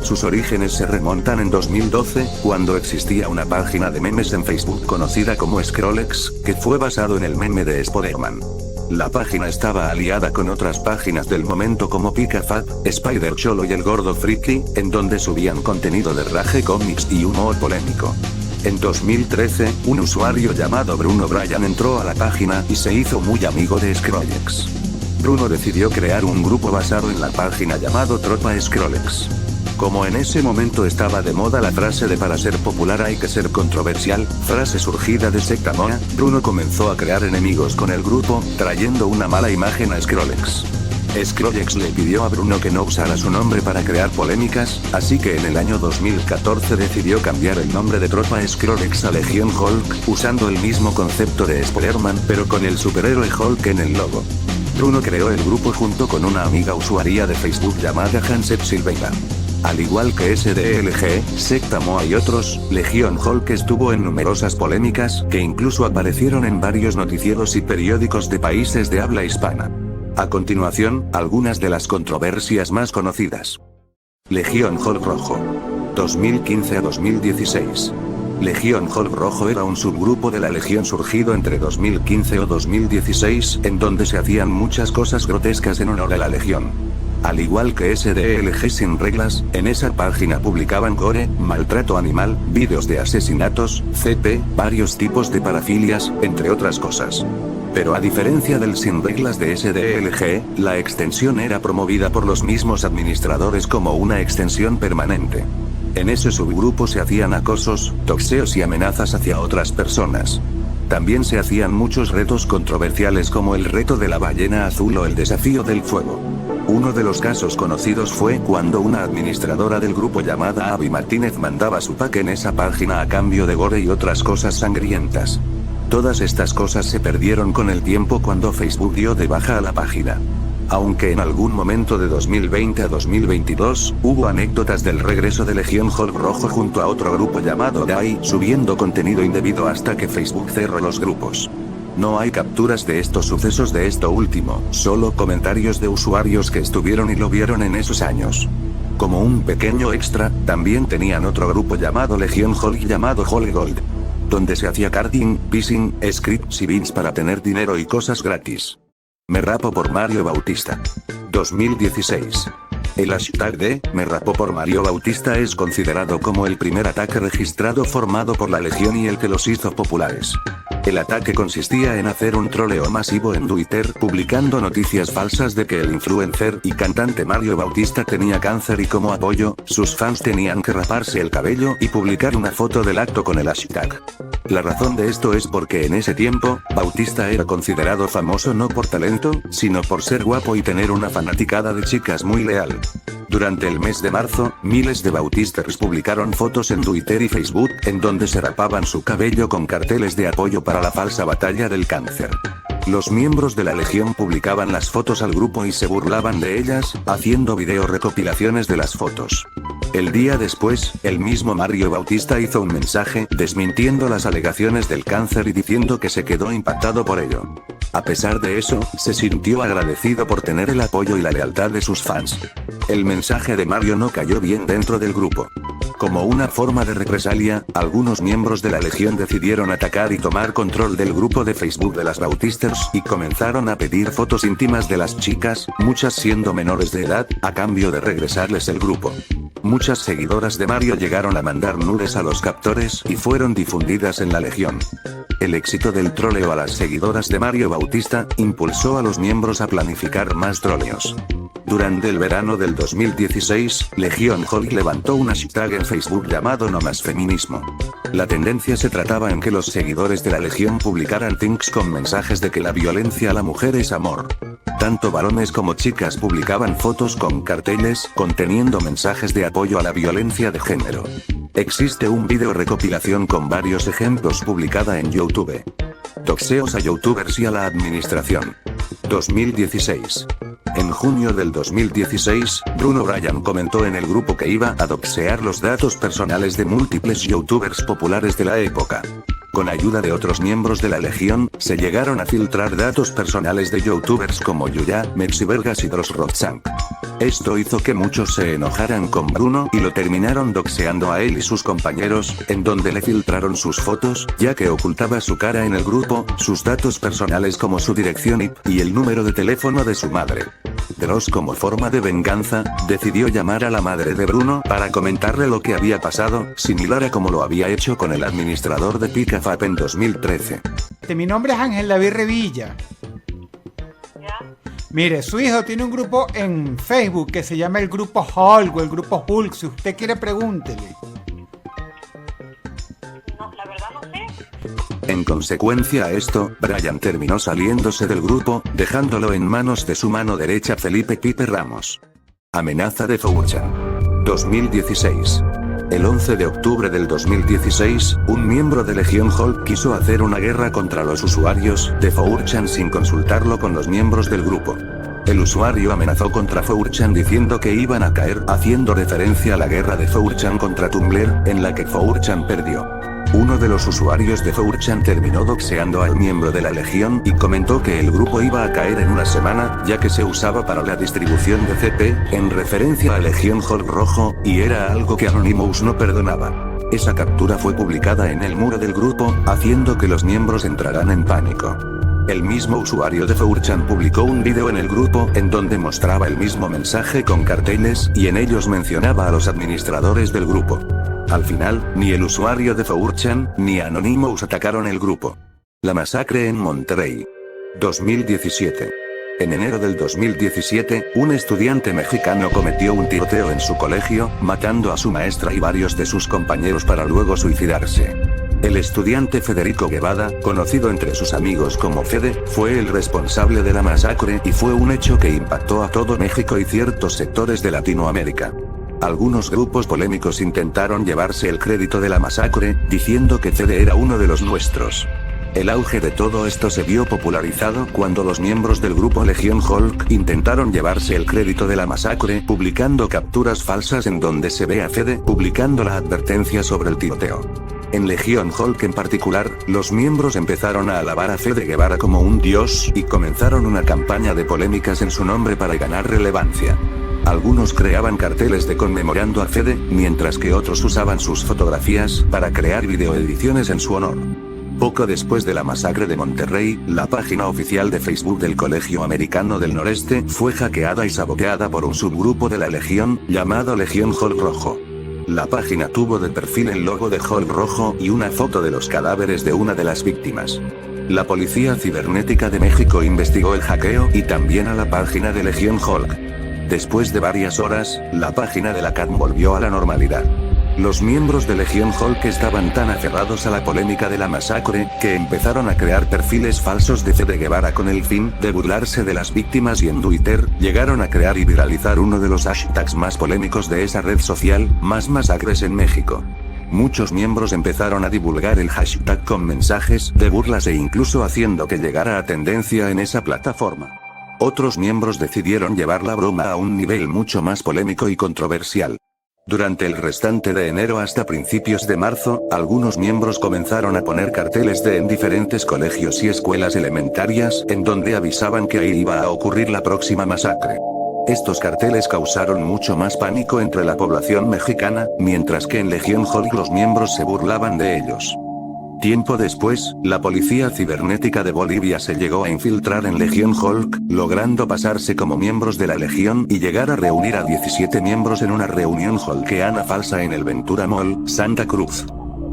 Sus orígenes se remontan en 2012, cuando existía una página de memes en Facebook conocida como Skrillex, que fue basado en el meme de Spider-Man. La página estaba aliada con otras páginas del momento como PicaFat, Spider Cholo y El Gordo Friki, en donde subían contenido de Rage Comics y humor polémico. En 2013, un usuario llamado Bruno Bryan entró a la página y se hizo muy amigo de Skrillex. Bruno decidió crear un grupo basado en la página llamado Tropa Skrillex. Como en ese momento estaba de moda la frase de para ser popular hay que ser controversial, frase surgida de Secta Moa, Bruno comenzó a crear enemigos con el grupo, trayendo una mala imagen a Skrillex. Skrillex le pidió a Bruno que no usara su nombre para crear polémicas, así que en el año 2014 decidió cambiar el nombre de Tropa Skrillex a Legion Hulk, usando el mismo concepto de Spider-Man pero con el superhéroe Hulk en el logo. Bruno creó el grupo junto con una amiga usuaria de Facebook llamada Hansep Silveira. Al igual que SDLG, Secta Moa y otros, Legion Hulk estuvo en numerosas polémicas, que incluso aparecieron en varios noticieros y periódicos de países de habla hispana. A continuación, algunas de las controversias más conocidas. Legion Hulk Rojo. 2015 a 2016. Legion Hulk Rojo era un subgrupo de la Legión surgido entre 2015 o 2016, en donde se hacían muchas cosas grotescas en honor a la Legión. Al igual que SDLG sin reglas, en esa página publicaban gore, maltrato animal, vídeos de asesinatos, CP, varios tipos de parafilias, entre otras cosas. Pero a diferencia del sin reglas de SDLG, la extensión era promovida por los mismos administradores como una extensión permanente. En ese subgrupo se hacían acosos, toxeos y amenazas hacia otras personas. También se hacían muchos retos controversiales como el reto de la ballena azul o el desafío del fuego. Uno de los casos conocidos fue cuando una administradora del grupo llamada Abby Martínez mandaba su pack en esa página a cambio de gore y otras cosas sangrientas. Todas estas cosas se perdieron con el tiempo cuando Facebook dio de baja a la página. Aunque en algún momento de 2020 a 2022, hubo anécdotas del regreso de Legion Hulk Rojo junto a otro grupo llamado DAI, subiendo contenido indebido hasta que Facebook cerró los grupos. No hay capturas de estos sucesos de esto último, solo comentarios de usuarios que estuvieron y lo vieron en esos años. Como un pequeño extra, también tenían otro grupo llamado Legion Hulk y llamado Holy Gold, donde se hacía carding, pissing, scripts y bits para tener dinero y cosas gratis. Me rapo por Mario Bautista. 2016. El hashtag de Me rapo por Mario Bautista es considerado como el primer ataque registrado formado por la Legión y el que los hizo populares. El ataque consistía en hacer un troleo masivo en Twitter, publicando noticias falsas de que el influencer y cantante Mario Bautista tenía cáncer y como apoyo, sus fans tenían que raparse el cabello y publicar una foto del acto con el hashtag. La razón de esto es porque en ese tiempo, Bautista era considerado famoso no por talento, sino por ser guapo y tener una fanaticada de chicas muy leal. Durante el mes de marzo, miles de Bautisters publicaron fotos en Twitter y Facebook, en donde se rapaban su cabello con carteles de apoyo para la falsa batalla del cáncer. Los miembros de la Legión publicaban las fotos al grupo y se burlaban de ellas, haciendo video recopilaciones de las fotos. El día después, el mismo Mario Bautista hizo un mensaje, desmintiendo las alegaciones del cáncer y diciendo que se quedó impactado por ello. A pesar de eso, se sintió agradecido por tener el apoyo y la lealtad de sus fans. El mensaje de Mario no cayó bien dentro del grupo. Como una forma de represalia, algunos miembros de la Legión decidieron atacar y tomar control del grupo de Facebook de las Bautisters y comenzaron a pedir fotos íntimas de las chicas, muchas siendo menores de edad, a cambio de regresarles el grupo. Muchas seguidoras de Mario llegaron a mandar nudes a los captores y fueron difundidas en la Legión. El éxito del troleo a las seguidoras de Mario Bautista impulsó a los miembros a planificar más troleos. Durante el verano del 2016, Legion Hulk levantó un hashtag en Facebook llamado No Más Feminismo. La tendencia se trataba en que los seguidores de la Legión publicaran links con mensajes de que la violencia a la mujer es amor. Tanto varones como chicas publicaban fotos con carteles conteniendo mensajes de apoyo a la violencia de género. Existe un video recopilación con varios ejemplos publicada en YouTube. Doxeos a youtubers y a la administración. 2016. En junio del 2016, Bruno Bryan comentó en el grupo que iba a doxear los datos personales de múltiples youtubers populares de la época. Con ayuda de otros miembros de la Legión, se llegaron a filtrar datos personales de youtubers como Yuya, Mexivergas y Dross Rotzank. Esto hizo que muchos se enojaran con Bruno y lo terminaron doxeando a él y sus compañeros, en donde le filtraron sus fotos, ya que ocultaba su cara en el grupo, sus datos personales como su dirección IP y el número de teléfono de su madre. Dross, como forma de venganza, decidió llamar a la madre de Bruno para comentarle lo que había pasado, similar a como lo había hecho con el administrador de PicaFap en 2013. Mi nombre es Ángel David Revilla. Mire, su hijo tiene un grupo en Facebook que se llama el Grupo Hulk o el Grupo Hulk. Si usted quiere, pregúntele. No, la verdad no sé. En consecuencia a esto, Bryan terminó saliéndose del grupo, dejándolo en manos de su mano derecha Felipe Pipe Ramos. Amenaza de 4chan. 2016. El 11 de octubre del 2016, un miembro de Legion Hulk quiso hacer una guerra contra los usuarios de 4chan sin consultarlo con los miembros del grupo. El usuario amenazó contra 4chan diciendo que iban a caer, haciendo referencia a la guerra de 4chan contra Tumblr, en la que 4chan perdió. Uno de los usuarios de 4chan terminó doxeando al miembro de la Legión y comentó que el grupo iba a caer en una semana, ya que se usaba para la distribución de CP, en referencia a Legion Hulk rojo, y era algo que Anonymous no perdonaba. Esa captura fue publicada en el muro del grupo, haciendo que los miembros entraran en pánico. El mismo usuario de 4chan publicó un video en el grupo en donde mostraba el mismo mensaje con carteles y en ellos mencionaba a los administradores del grupo. Al final, ni el usuario de 4chan ni Anonymous atacaron el grupo. La masacre en Monterrey. 2017. En enero del 2017, un estudiante mexicano cometió un tiroteo en su colegio, matando a su maestra y varios de sus compañeros para luego suicidarse. El estudiante Federico Guevara, conocido entre sus amigos como Fede, fue el responsable de la masacre y fue un hecho que impactó a todo México y ciertos sectores de Latinoamérica. Algunos grupos polémicos intentaron llevarse el crédito de la masacre, diciendo que Fede era uno de los nuestros. El auge de todo esto se vio popularizado cuando los miembros del grupo Legion Hulk intentaron llevarse el crédito de la masacre, publicando capturas falsas en donde se ve a Fede publicando la advertencia sobre el tiroteo. En Legion Hulk en particular, los miembros empezaron a alabar a Fede Guevara como un dios y comenzaron una campaña de polémicas en su nombre para ganar relevancia. Algunos creaban carteles de conmemorando a Fede, mientras que otros usaban sus fotografías para crear videoediciones en su honor. Poco después de la masacre de Monterrey, la página oficial de Facebook del Colegio Americano del Noreste fue hackeada y saboteada por un subgrupo de la Legión, llamado Legion Hulk Rojo. La página tuvo de perfil el logo de Hulk rojo y una foto de los cadáveres de una de las víctimas. La Policía Cibernética de México investigó el hackeo y también a la página de Legión Hulk. Después de varias horas, la página de la CAT volvió a la normalidad. Los miembros de Legión Hulk estaban tan aferrados a la polémica de la masacre, que empezaron a crear perfiles falsos de Che Guevara con el fin de burlarse de las víctimas y en Twitter, llegaron a crear y viralizar uno de los hashtags más polémicos de esa red social, más masacres en México. Muchos miembros empezaron a divulgar el hashtag con mensajes de burlas e incluso haciendo que llegara a tendencia en esa plataforma. Otros miembros decidieron llevar la broma a un nivel mucho más polémico y controversial. Durante el restante de enero hasta principios de marzo, algunos miembros comenzaron a poner carteles en diferentes colegios y escuelas elementarias, en donde avisaban que ahí iba a ocurrir la próxima masacre. Estos carteles causaron mucho más pánico entre la población mexicana, mientras que en Legión Hulk los miembros se burlaban de ellos. Tiempo después, la Policía Cibernética de Bolivia se llegó a infiltrar en Legión Hulk, logrando pasarse como miembros de la Legión y llegar a reunir a 17 miembros en una reunión hulkiana falsa en el Ventura Mall, Santa Cruz.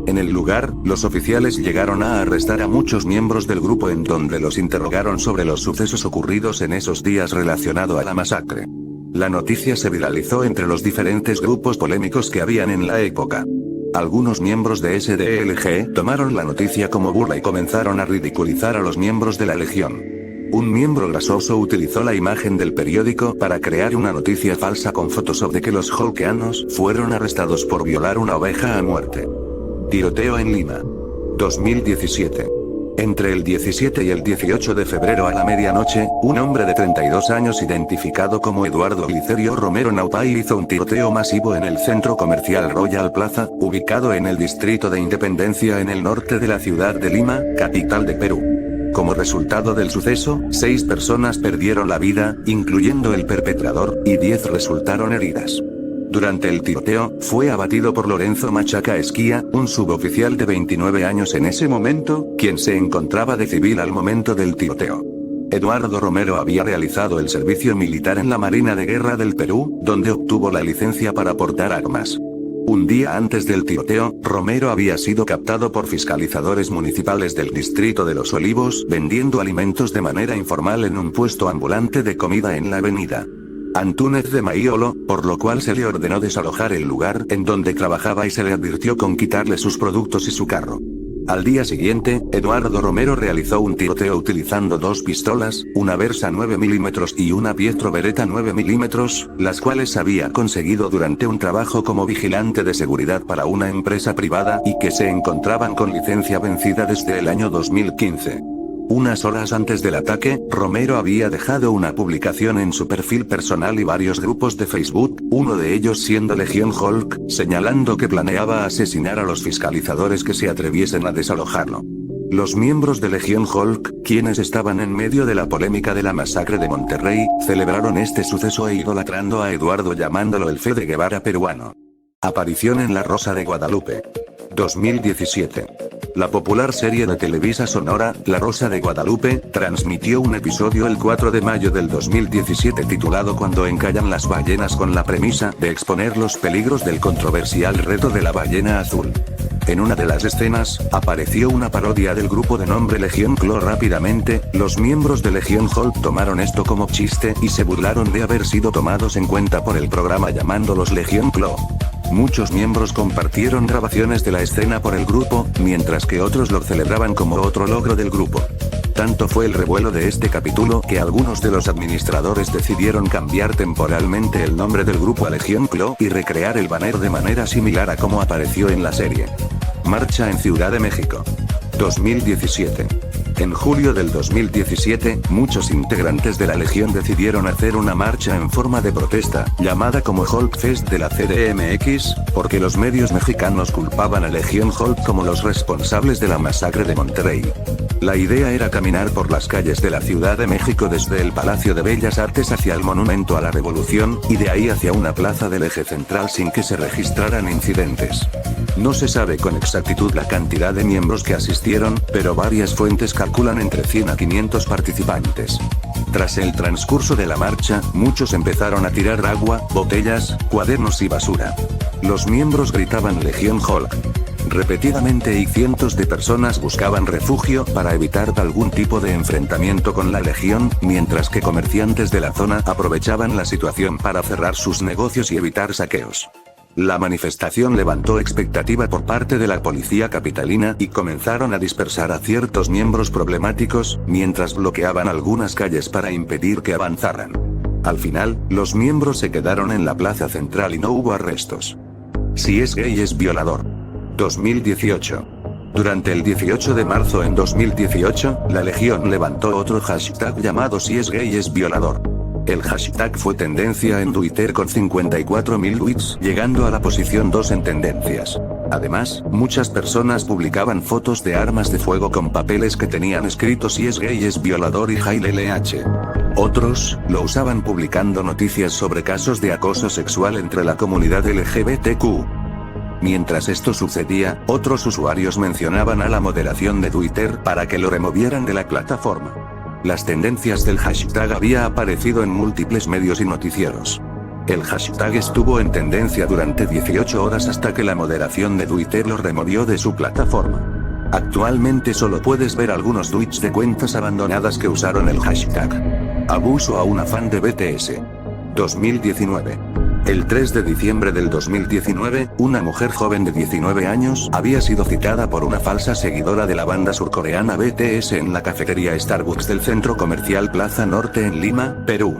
En el lugar, los oficiales llegaron a arrestar a muchos miembros del grupo en donde los interrogaron sobre los sucesos ocurridos en esos días relacionado a la masacre. La noticia se viralizó entre los diferentes grupos polémicos que habían en la época. Algunos miembros de SDLG tomaron la noticia como burla y comenzaron a ridiculizar a los miembros de la Legión. Un miembro grasoso utilizó la imagen del periódico para crear una noticia falsa con Photoshop de que los hulkianos fueron arrestados por violar una oveja a muerte. Tiroteo en Lima. 2017. Entre el 17 y el 18 de febrero a la medianoche, un hombre de 32 años identificado como Eduardo Glicerio Romero Naupay hizo un tiroteo masivo en el centro comercial Royal Plaza, ubicado en el distrito de Independencia en el norte de la ciudad de Lima, capital de Perú. Como resultado del suceso, 6 personas perdieron la vida, incluyendo el perpetrador, y 10 resultaron heridas. Durante el tiroteo, fue abatido por Lorenzo Machaca Esquía, un suboficial de 29 años en ese momento, quien se encontraba de civil al momento del tiroteo. Eduardo Romero había realizado el servicio militar en la Marina de Guerra del Perú, donde obtuvo la licencia para portar armas. Un día antes del tiroteo, Romero había sido captado por fiscalizadores municipales del distrito de Los Olivos, vendiendo alimentos de manera informal en un puesto ambulante de comida en la avenida Antúnez de Maiolo, por lo cual se le ordenó desalojar el lugar en donde trabajaba y se le advirtió con quitarle sus productos y su carro. Al día siguiente, Eduardo Romero realizó un tiroteo utilizando 2 pistolas, una Versa 9 mm y una Pietro Beretta 9 mm, las cuales había conseguido durante un trabajo como vigilante de seguridad para una empresa privada y que se encontraban con licencia vencida desde el año 2015. Unas horas antes del ataque, Romero había dejado una publicación en su perfil personal y varios grupos de Facebook, uno de ellos siendo Legión Hulk, señalando que planeaba asesinar a los fiscalizadores que se atreviesen a desalojarlo. Los miembros de Legión Hulk, quienes estaban en medio de la polémica de la masacre de Monterrey, celebraron este suceso e idolatrando a Eduardo llamándolo el Che Guevara peruano. Aparición en La Rosa de Guadalupe. 2017. La popular serie de Televisa Sonora, La Rosa de Guadalupe, transmitió un episodio el 4 de mayo del 2017 titulado Cuando encallan las ballenas, con la premisa de exponer los peligros del controversial reto de la ballena azul. En una de las escenas, apareció una parodia del grupo de nombre Legión Clo. Rápidamente, los miembros de Legión Hulk tomaron esto como chiste y se burlaron de haber sido tomados en cuenta por el programa llamándolos Legión Clo. Muchos miembros compartieron grabaciones de la escena por el grupo, mientras que otros lo celebraban como otro logro del grupo. Tanto fue el revuelo de este capítulo que algunos de los administradores decidieron cambiar temporalmente el nombre del grupo a Legión Clo y recrear el banner de manera similar a como apareció en la serie. Marcha en Ciudad de México. 2017. En julio del 2017, muchos integrantes de la Legión decidieron hacer una marcha en forma de protesta, llamada como Hulk Fest de la CDMX, porque los medios mexicanos culpaban a Legión Hulk como los responsables de la masacre de Monterrey. La idea era caminar por las calles de la Ciudad de México desde el Palacio de Bellas Artes hacia el Monumento a la Revolución, y de ahí hacia una plaza del eje central sin que se registraran incidentes. No se sabe con exactitud la cantidad de miembros que asistieron, pero varias fuentes calculan entre 100 a 500 participantes. Tras el transcurso de la marcha, muchos empezaron a tirar agua, botellas, cuadernos y basura. Los miembros gritaban Legión Hulk repetidamente y cientos de personas buscaban refugio para evitar algún tipo de enfrentamiento con la Legión, mientras que comerciantes de la zona aprovechaban la situación para cerrar sus negocios y evitar saqueos. La manifestación levantó expectativa por parte de la policía capitalina y comenzaron a dispersar a ciertos miembros problemáticos, mientras bloqueaban algunas calles para impedir que avanzaran. Al final, los miembros se quedaron en la plaza central y no hubo arrestos. Si es gay es violador. 2018. Durante el 18 de marzo en 2018, la Legión levantó otro hashtag llamado Si es gay es violador. El hashtag fue tendencia en Twitter con 54.000 tweets, llegando a la posición 2 en tendencias. Además, muchas personas publicaban fotos de armas de fuego con papeles que tenían escrito Si es gay es violador y Hail LH. Otros, lo usaban publicando noticias sobre casos de acoso sexual entre la comunidad LGBTQ. Mientras esto sucedía, otros usuarios mencionaban a la moderación de Twitter para que lo removieran de la plataforma. Las tendencias del hashtag había aparecido en múltiples medios y noticieros. El hashtag estuvo en tendencia durante 18 horas hasta que la moderación de Twitter lo removió de su plataforma. Actualmente solo puedes ver algunos tweets de cuentas abandonadas que usaron el hashtag. Abuso a una fan de BTS. 2019. El 3 de diciembre del 2019, una mujer joven de 19 años había sido citada por una falsa seguidora de la banda surcoreana BTS en la cafetería Starbucks del centro comercial Plaza Norte en Lima, Perú.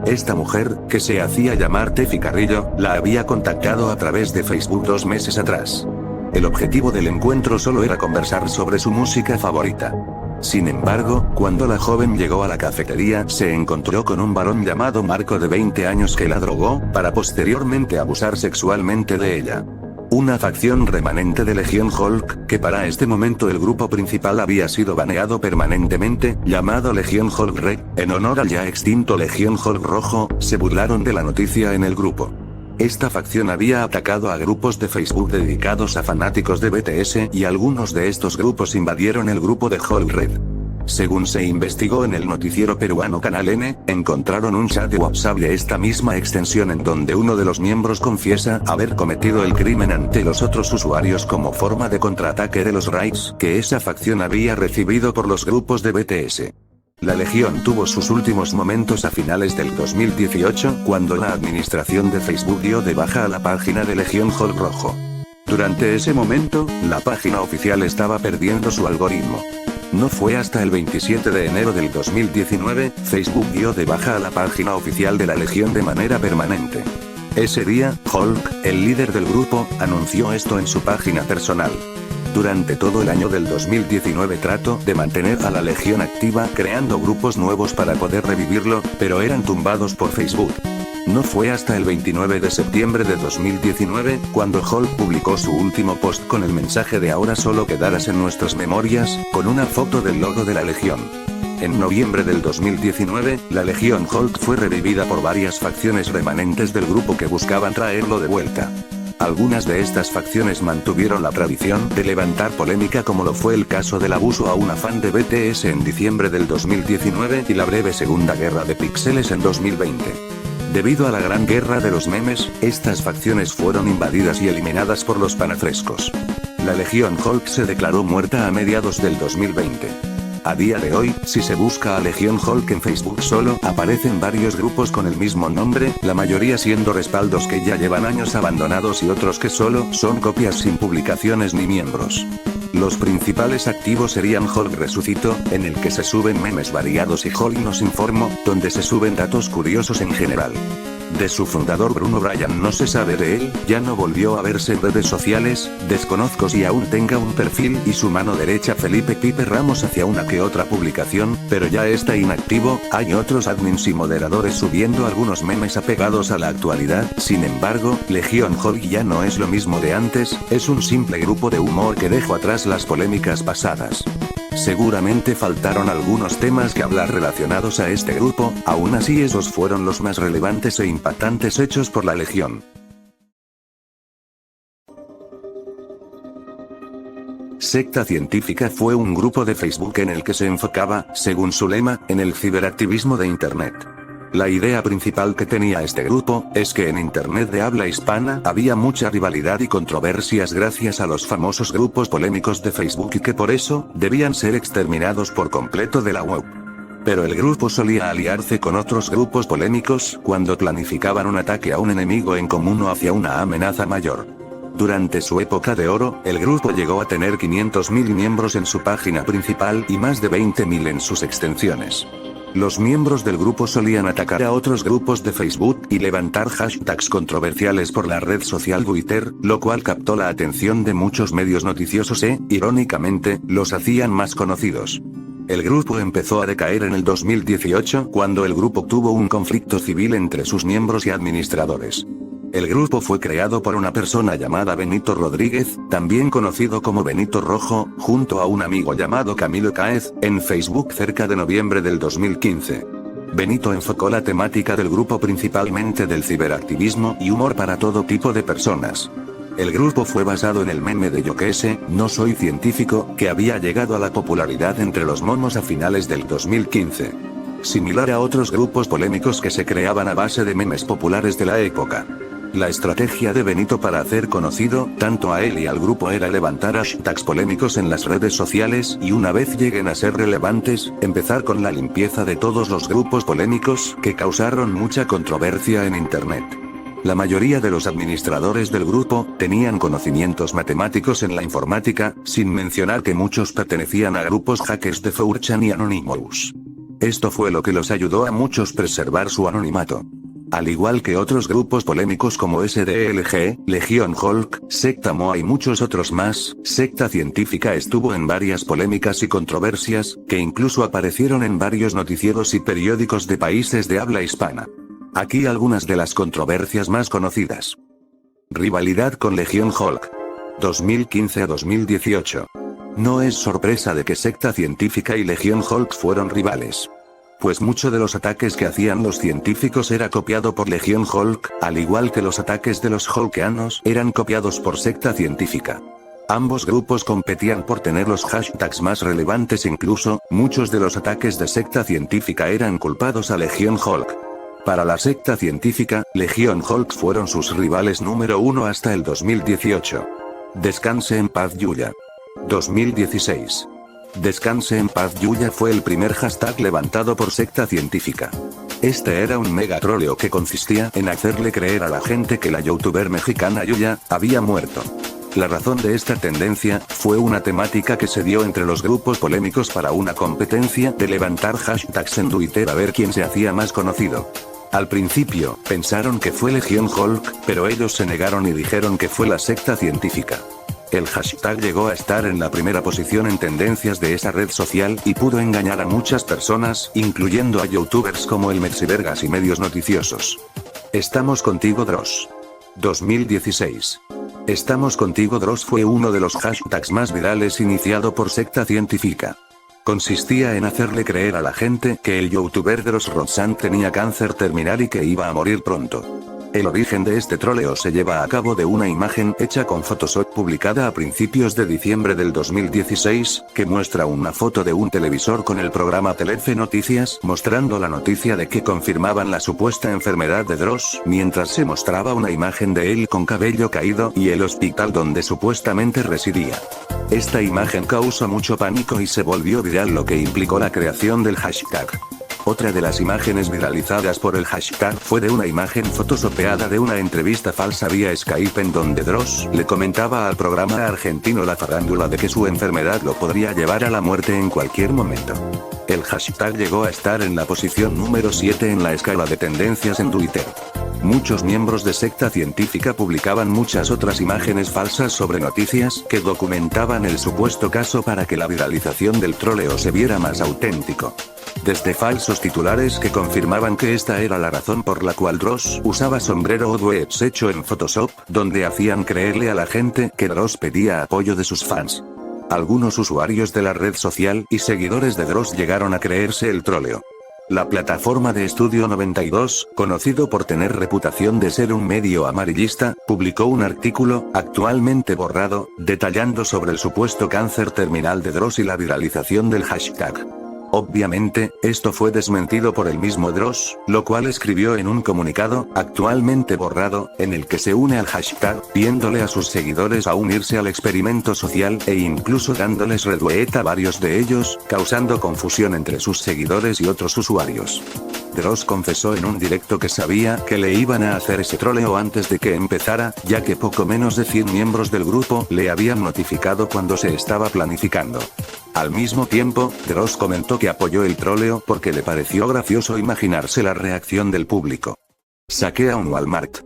Esta mujer, que se hacía llamar Tefi Carrillo, la había contactado a través de Facebook 2 meses atrás. El objetivo del encuentro solo era conversar sobre su música favorita. Sin embargo, cuando la joven llegó a la cafetería, se encontró con un varón llamado Marco de 20 años que la drogó, para posteriormente abusar sexualmente de ella. Una facción remanente de Legión Hulk, que para este momento el grupo principal había sido baneado permanentemente, llamado Legión Hulk Red, en honor al ya extinto Legión Hulk Rojo, se burlaron de la noticia en el grupo. Esta facción había atacado a grupos de Facebook dedicados a fanáticos de BTS y algunos de estos grupos invadieron el grupo de Hulk Red. Según se investigó en el noticiero peruano Canal N, encontraron un chat de WhatsApp de esta misma extensión en donde uno de los miembros confiesa haber cometido el crimen ante los otros usuarios como forma de contraataque de los raids que esa facción había recibido por los grupos de BTS. La Legión tuvo sus últimos momentos a finales del 2018, cuando la administración de Facebook dio de baja a la página de Legión Hulk Rojo. Durante ese momento, la página oficial estaba perdiendo su algoritmo. No fue hasta el 27 de enero del 2019, Facebook dio de baja a la página oficial de la Legión de manera permanente. Ese día, Hulk, el líder del grupo, anunció esto en su página personal. Durante todo el año del 2019 trató de mantener a la Legión activa creando grupos nuevos para poder revivirlo, pero eran tumbados por Facebook. No fue hasta el 29 de septiembre de 2019, cuando Hulk publicó su último post con el mensaje de ahora solo quedarás en nuestras memorias, con una foto del logo de la Legión. En noviembre del 2019, la Legión Hulk fue revivida por varias facciones remanentes del grupo que buscaban traerlo de vuelta. Algunas de estas facciones mantuvieron la tradición de levantar polémica, como lo fue el caso del abuso a una fan de BTS en diciembre del 2019 y la breve segunda guerra de píxeles en 2020. Debido a la gran guerra de los memes, estas facciones fueron invadidas y eliminadas por los panafrescos. La Legión Hulk se declaró muerta a mediados del 2020. A día de hoy, si se busca a Legión Hulk en Facebook solo aparecen varios grupos con el mismo nombre, la mayoría siendo respaldos que ya llevan años abandonados y otros que solo son copias sin publicaciones ni miembros. Los principales activos serían Hulk Resucitó, en el que se suben memes variados, y Hulk Nos Informo, donde se suben datos curiosos en general. De su fundador Bruno Bryan no se sabe de él, ya no volvió a verse en redes sociales, desconozco si aún tenga un perfil, y su mano derecha Felipe Pipe Ramos hacia una que otra publicación, pero ya está inactivo. Hay otros admins y moderadores subiendo algunos memes apegados a la actualidad. Sin embargo, Legión Hulk ya no es lo mismo de antes, es un simple grupo de humor que dejó atrás las polémicas pasadas. Seguramente faltaron algunos temas que hablar relacionados a este grupo, aún así esos fueron los más relevantes e impactantes hechos por la Legión. Secta Científica fue un grupo de Facebook en el que se enfocaba, según su lema, en el ciberactivismo de Internet. La idea principal que tenía este grupo, es que en internet de habla hispana había mucha rivalidad y controversias gracias a los famosos grupos polémicos de Facebook y que por eso, debían ser exterminados por completo de la web. Pero el grupo solía aliarse con otros grupos polémicos, cuando planificaban un ataque a un enemigo en común o hacia una amenaza mayor. Durante su época de oro, el grupo llegó a tener 500.000 miembros en su página principal y más de 20.000 en sus extensiones. Los miembros del grupo solían atacar a otros grupos de Facebook y levantar hashtags controversiales por la red social Twitter, lo cual captó la atención de muchos medios noticiosos e, irónicamente, los hacían más conocidos. El grupo empezó a decaer en el 2018 cuando el grupo tuvo un conflicto civil entre sus miembros y administradores. El grupo fue creado por una persona llamada Benito Rodríguez, también conocido como Benito Rojo, junto a un amigo llamado Camilo Cáez, en Facebook cerca de noviembre del 2015. Benito enfocó la temática del grupo principalmente del ciberactivismo y humor para todo tipo de personas. El grupo fue basado en el meme de Yo qué sé, no soy científico, que había llegado a la popularidad entre los monos a finales del 2015. Similar a otros grupos polémicos que se creaban a base de memes populares de la época. La estrategia de Benito para hacer conocido, tanto a él y al grupo era levantar hashtags polémicos en las redes sociales y una vez lleguen a ser relevantes, empezar con la limpieza de todos los grupos polémicos que causaron mucha controversia en internet. La mayoría de los administradores del grupo tenían conocimientos matemáticos en la informática, sin mencionar que muchos pertenecían a grupos hackers de 4chan y Anonymous. Esto fue lo que los ayudó a muchos preservar su anonimato. Al igual que otros grupos polémicos como SDLG, Legión Hulk, Secta Moa y muchos otros más, Secta Científica estuvo en varias polémicas y controversias, que incluso aparecieron en varios noticieros y periódicos de países de habla hispana. Aquí algunas de las controversias más conocidas. Rivalidad con Legión Hulk. 2015 a 2018. No es sorpresa de que Secta Científica y Legión Hulk fueron rivales. Pues mucho de los ataques que hacían los científicos era copiado por Legión Hulk, al igual que los ataques de los Hulkianos eran copiados por Secta Científica. Ambos grupos competían por tener los hashtags más relevantes, incluso, muchos de los ataques de Secta Científica eran culpados a Legión Hulk. Para la Secta Científica, Legión Hulk fueron sus rivales número uno hasta el 2018. Descanse en paz Yuya. 2016. Descanse en paz Yuya fue el primer hashtag levantado por Secta Científica. Este era un mega troleo que consistía en hacerle creer a la gente que la youtuber mexicana Yuya había muerto. La razón de esta tendencia fue una temática que se dio entre los grupos polémicos para una competencia de levantar hashtags en Twitter a ver quién se hacía más conocido. Al principio, pensaron que fue Legión Hulk, pero ellos se negaron y dijeron que fue la Secta Científica. El hashtag llegó a estar en la primera posición en tendencias de esa red social y pudo engañar a muchas personas, incluyendo a youtubers como el Mexivergas y medios noticiosos. Estamos contigo Dross. 2016. Estamos contigo Dross fue uno de los hashtags más virales iniciado por Secta Científica. Consistía en hacerle creer a la gente que el youtuber Dross Rotzan tenía cáncer terminal y que iba a morir pronto. El origen de este troleo se lleva a cabo de una imagen hecha con Photoshop publicada a principios de diciembre del 2016, que muestra una foto de un televisor con el programa Telefe Noticias mostrando la noticia de que confirmaban la supuesta enfermedad de Dross, mientras se mostraba una imagen de él con cabello caído y el hospital donde supuestamente residía. Esta imagen causó mucho pánico y se volvió viral, lo que implicó la creación del hashtag. Otra de las imágenes viralizadas por el hashtag fue de una imagen photoshopeada de una entrevista falsa vía Skype en donde Dross le comentaba al programa argentino La Farándula de que su enfermedad lo podría llevar a la muerte en cualquier momento. El hashtag llegó a estar en la posición número 7 en la escala de tendencias en Twitter. Muchos miembros de Secta Científica publicaban muchas otras imágenes falsas sobre noticias que documentaban el supuesto caso para que la viralización del troleo se viera más auténtico. Desde falsos titulares que confirmaban que esta era la razón por la cual Dross usaba sombrero o tweets hecho en Photoshop, donde hacían creerle a la gente que Dross pedía apoyo de sus fans. Algunos usuarios de la red social y seguidores de Dross llegaron a creerse el troleo. La plataforma de Estudio 92, conocido por tener reputación de ser un medio amarillista, publicó un artículo, actualmente borrado, detallando sobre el supuesto cáncer terminal de Dross y la viralización del hashtag. Obviamente, esto fue desmentido por el mismo Dross, lo cual escribió en un comunicado, actualmente borrado, en el que se une al hashtag, pidiéndole a sus seguidores a unirse al experimento social, e incluso dándoles retweet a varios de ellos, causando confusión entre sus seguidores y otros usuarios. Dross confesó en un directo que sabía que le iban a hacer ese troleo antes de que empezara, ya que poco menos de 100 miembros del grupo le habían notificado cuando se estaba planificando. Al mismo tiempo, Dross comentó que apoyó el troleo porque le pareció gracioso imaginarse la reacción del público. Saquea un Walmart.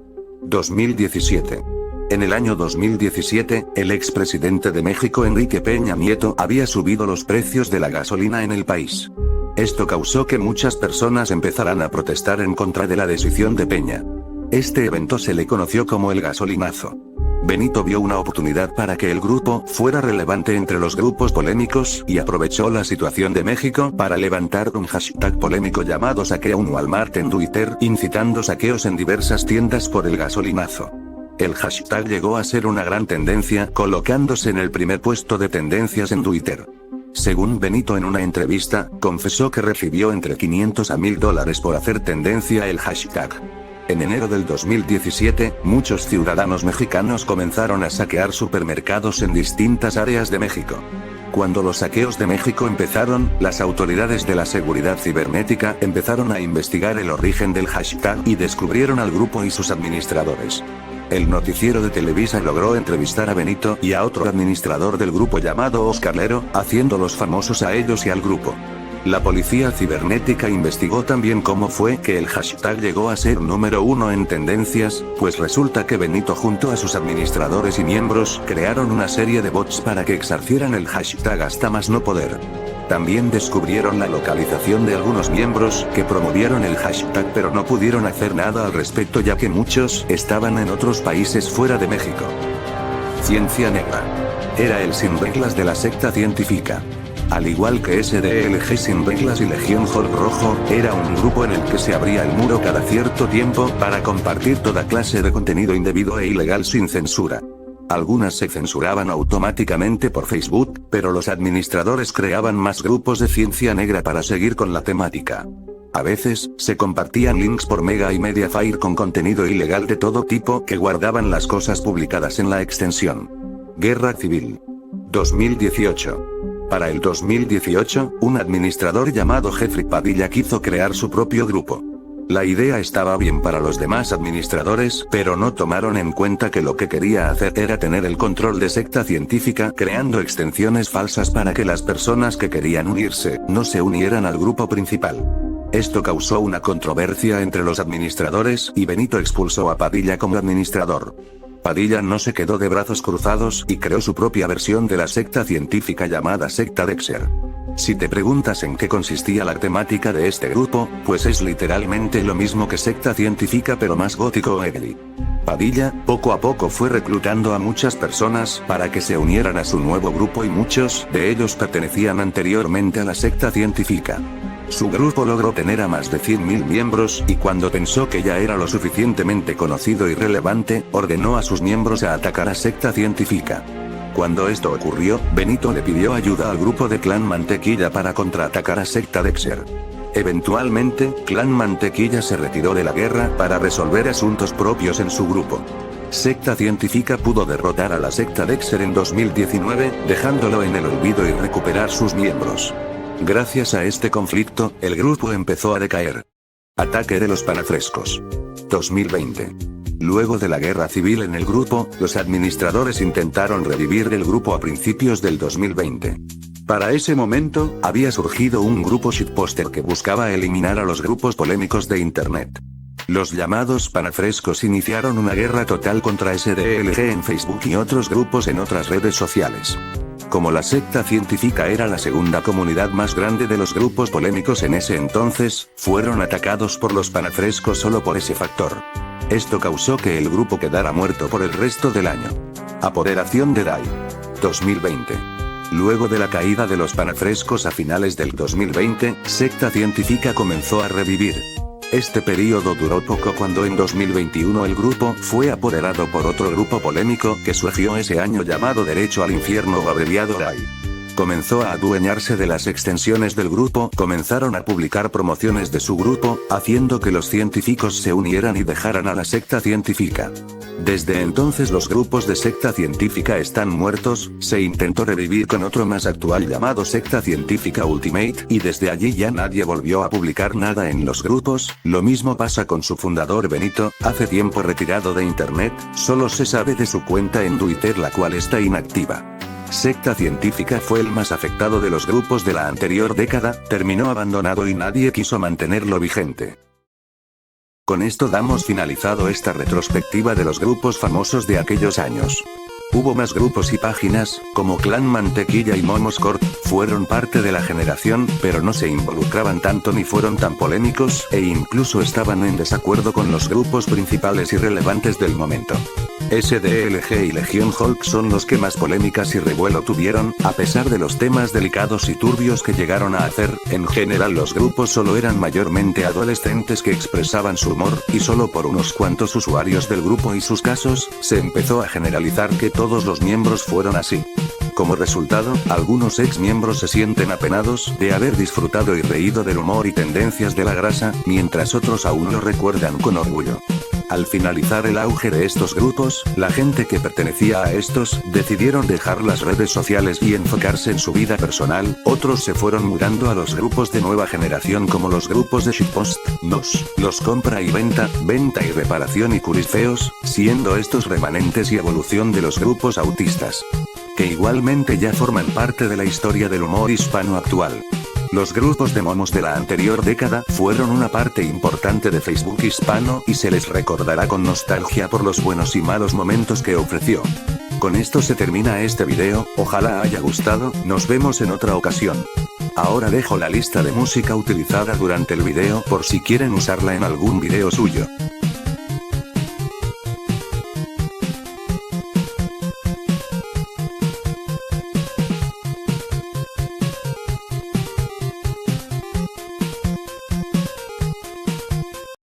2017. En el año 2017, el expresidente de México Enrique Peña Nieto había subido los precios de la gasolina en el país. Esto causó que muchas personas empezaran a protestar en contra de la decisión de Peña. Este evento se le conoció como el gasolinazo. Benito vio una oportunidad para que el grupo fuera relevante entre los grupos polémicos y aprovechó la situación de México para levantar un hashtag polémico llamado Saquea un Walmart en Twitter, incitando saqueos en diversas tiendas por el gasolinazo. El hashtag llegó a ser una gran tendencia, colocándose en el primer puesto de tendencias en Twitter. Según Benito en una entrevista, confesó que recibió entre 500 a $1000 por hacer tendencia el hashtag. En enero del 2017, muchos ciudadanos mexicanos comenzaron a saquear supermercados en distintas áreas de México. Cuando los saqueos de México empezaron, las autoridades de la seguridad cibernética empezaron a investigar el origen del hashtag y descubrieron al grupo y sus administradores. El noticiero de Televisa logró entrevistar a Benito y a otro administrador del grupo llamado Oscar Lero, haciéndolos famosos a ellos y al grupo. La policía cibernética investigó también cómo fue que el hashtag llegó a ser número 1 en tendencias, pues resulta que Benito junto a sus administradores y miembros crearon una serie de bots para que exarcieran el hashtag hasta más no poder. También descubrieron la localización de algunos miembros que promovieron el hashtag pero no pudieron hacer nada al respecto ya que muchos estaban en otros países fuera de México. Ciencia negra. Era el sin reglas de la secta científica. Al igual que SDLG Sin Reglas y Legión Hulk Rojo, era un grupo en el que se abría el muro cada cierto tiempo para compartir toda clase de contenido indebido e ilegal sin censura. Algunas se censuraban automáticamente por Facebook, pero los administradores creaban más grupos de ciencia negra para seguir con la temática. A veces, se compartían links por Mega y Mediafire con contenido ilegal de todo tipo que guardaban las cosas publicadas en la extensión. Guerra Civil. 2018. Para el 2018, un administrador llamado Jeffrey Padilla quiso crear su propio grupo. La idea estaba bien para los demás administradores, pero no tomaron en cuenta que lo que quería hacer era tener el control de secta científica, creando extensiones falsas para que las personas que querían unirse, no se unieran al grupo principal. Esto causó una controversia entre los administradores, y Benito expulsó a Padilla como administrador. Padilla no se quedó de brazos cruzados y creó su propia versión de la secta científica llamada Secta Dexter. Si te preguntas en qué consistía la temática de este grupo, pues es literalmente lo mismo que secta científica pero más gótico o ugly. Padilla, poco a poco fue reclutando a muchas personas para que se unieran a su nuevo grupo y muchos de ellos pertenecían anteriormente a la secta científica. Su grupo logró tener a más de 100.000 miembros y cuando pensó que ya era lo suficientemente conocido y relevante, ordenó a sus miembros a atacar a secta científica. Cuando esto ocurrió, Benito le pidió ayuda al grupo de Clan Mantequilla para contraatacar a secta Dexter. Eventualmente, Clan Mantequilla se retiró de la guerra para resolver asuntos propios en su grupo. Secta científica pudo derrotar a la secta Dexter en 2019, dejándolo en el olvido y recuperar sus miembros. Gracias a este conflicto, el grupo empezó a decaer. Ataque de los panafrescos. 2020. Luego de la guerra civil en el grupo, los administradores intentaron revivir el grupo a principios del 2020. Para ese momento, había surgido un grupo shitposter que buscaba eliminar a los grupos polémicos de internet. Los llamados panafrescos iniciaron una guerra total contra SDLG en Facebook y otros grupos en otras redes sociales. Como la secta científica era la segunda comunidad más grande de los grupos polémicos en ese entonces, fueron atacados por los panafrescos solo por ese factor. Esto causó que el grupo quedara muerto por el resto del año. Apoderación de DAI. 2020. Luego de la caída de los panafrescos a finales del 2020, secta científica comenzó a revivir. Este periodo duró poco cuando en 2021 el grupo fue apoderado por otro grupo polémico que surgió ese año llamado Derecho al Infierno o abreviado DAI. Comenzó a adueñarse de las extensiones del grupo, comenzaron a publicar promociones de su grupo, haciendo que los científicos se unieran y dejaran a la secta científica. Desde entonces los grupos de secta científica están muertos, se intentó revivir con otro más actual llamado Secta Científica Ultimate, y desde allí ya nadie volvió a publicar nada en los grupos. Lo mismo pasa con su fundador Benito, hace tiempo retirado de internet, solo se sabe de su cuenta en Twitter la cual está inactiva. Secta Científica fue el más afectado de los grupos de la anterior década, terminó abandonado y nadie quiso mantenerlo vigente. Con esto damos finalizado esta retrospectiva de los grupos famosos de aquellos años. Hubo más grupos y páginas, como Clan Mantequilla y Momos Corp, fueron parte de la generación, pero no se involucraban tanto ni fueron tan polémicos, e incluso estaban en desacuerdo con los grupos principales y relevantes del momento. SDLG y Legión Hulk son los que más polémicas y revuelo tuvieron, a pesar de los temas delicados y turbios que llegaron a hacer. En general los grupos solo eran mayormente adolescentes que expresaban su humor, y solo por unos cuantos usuarios del grupo y sus casos, se empezó a generalizar que todos los miembros fueron así. Como resultado, algunos ex miembros se sienten apenados de haber disfrutado y reído del humor y tendencias de la grasa, mientras otros aún lo recuerdan con orgullo. Al finalizar el auge de estos grupos, la gente que pertenecía a estos, decidieron dejar las redes sociales y enfocarse en su vida personal, otros se fueron mudando a los grupos de nueva generación como los grupos de shitpost, los compra y venta y reparación y curifeos, siendo estos remanentes y evolución de los grupos autistas, que igualmente ya forman parte de la historia del humor hispano actual. Los grupos de momos de la anterior década fueron una parte importante de Facebook hispano y se les recordará con nostalgia por los buenos y malos momentos que ofreció. Con esto se termina este video, ojalá haya gustado, nos vemos en otra ocasión. Ahora dejo la lista de música utilizada durante el video por si quieren usarla en algún video suyo.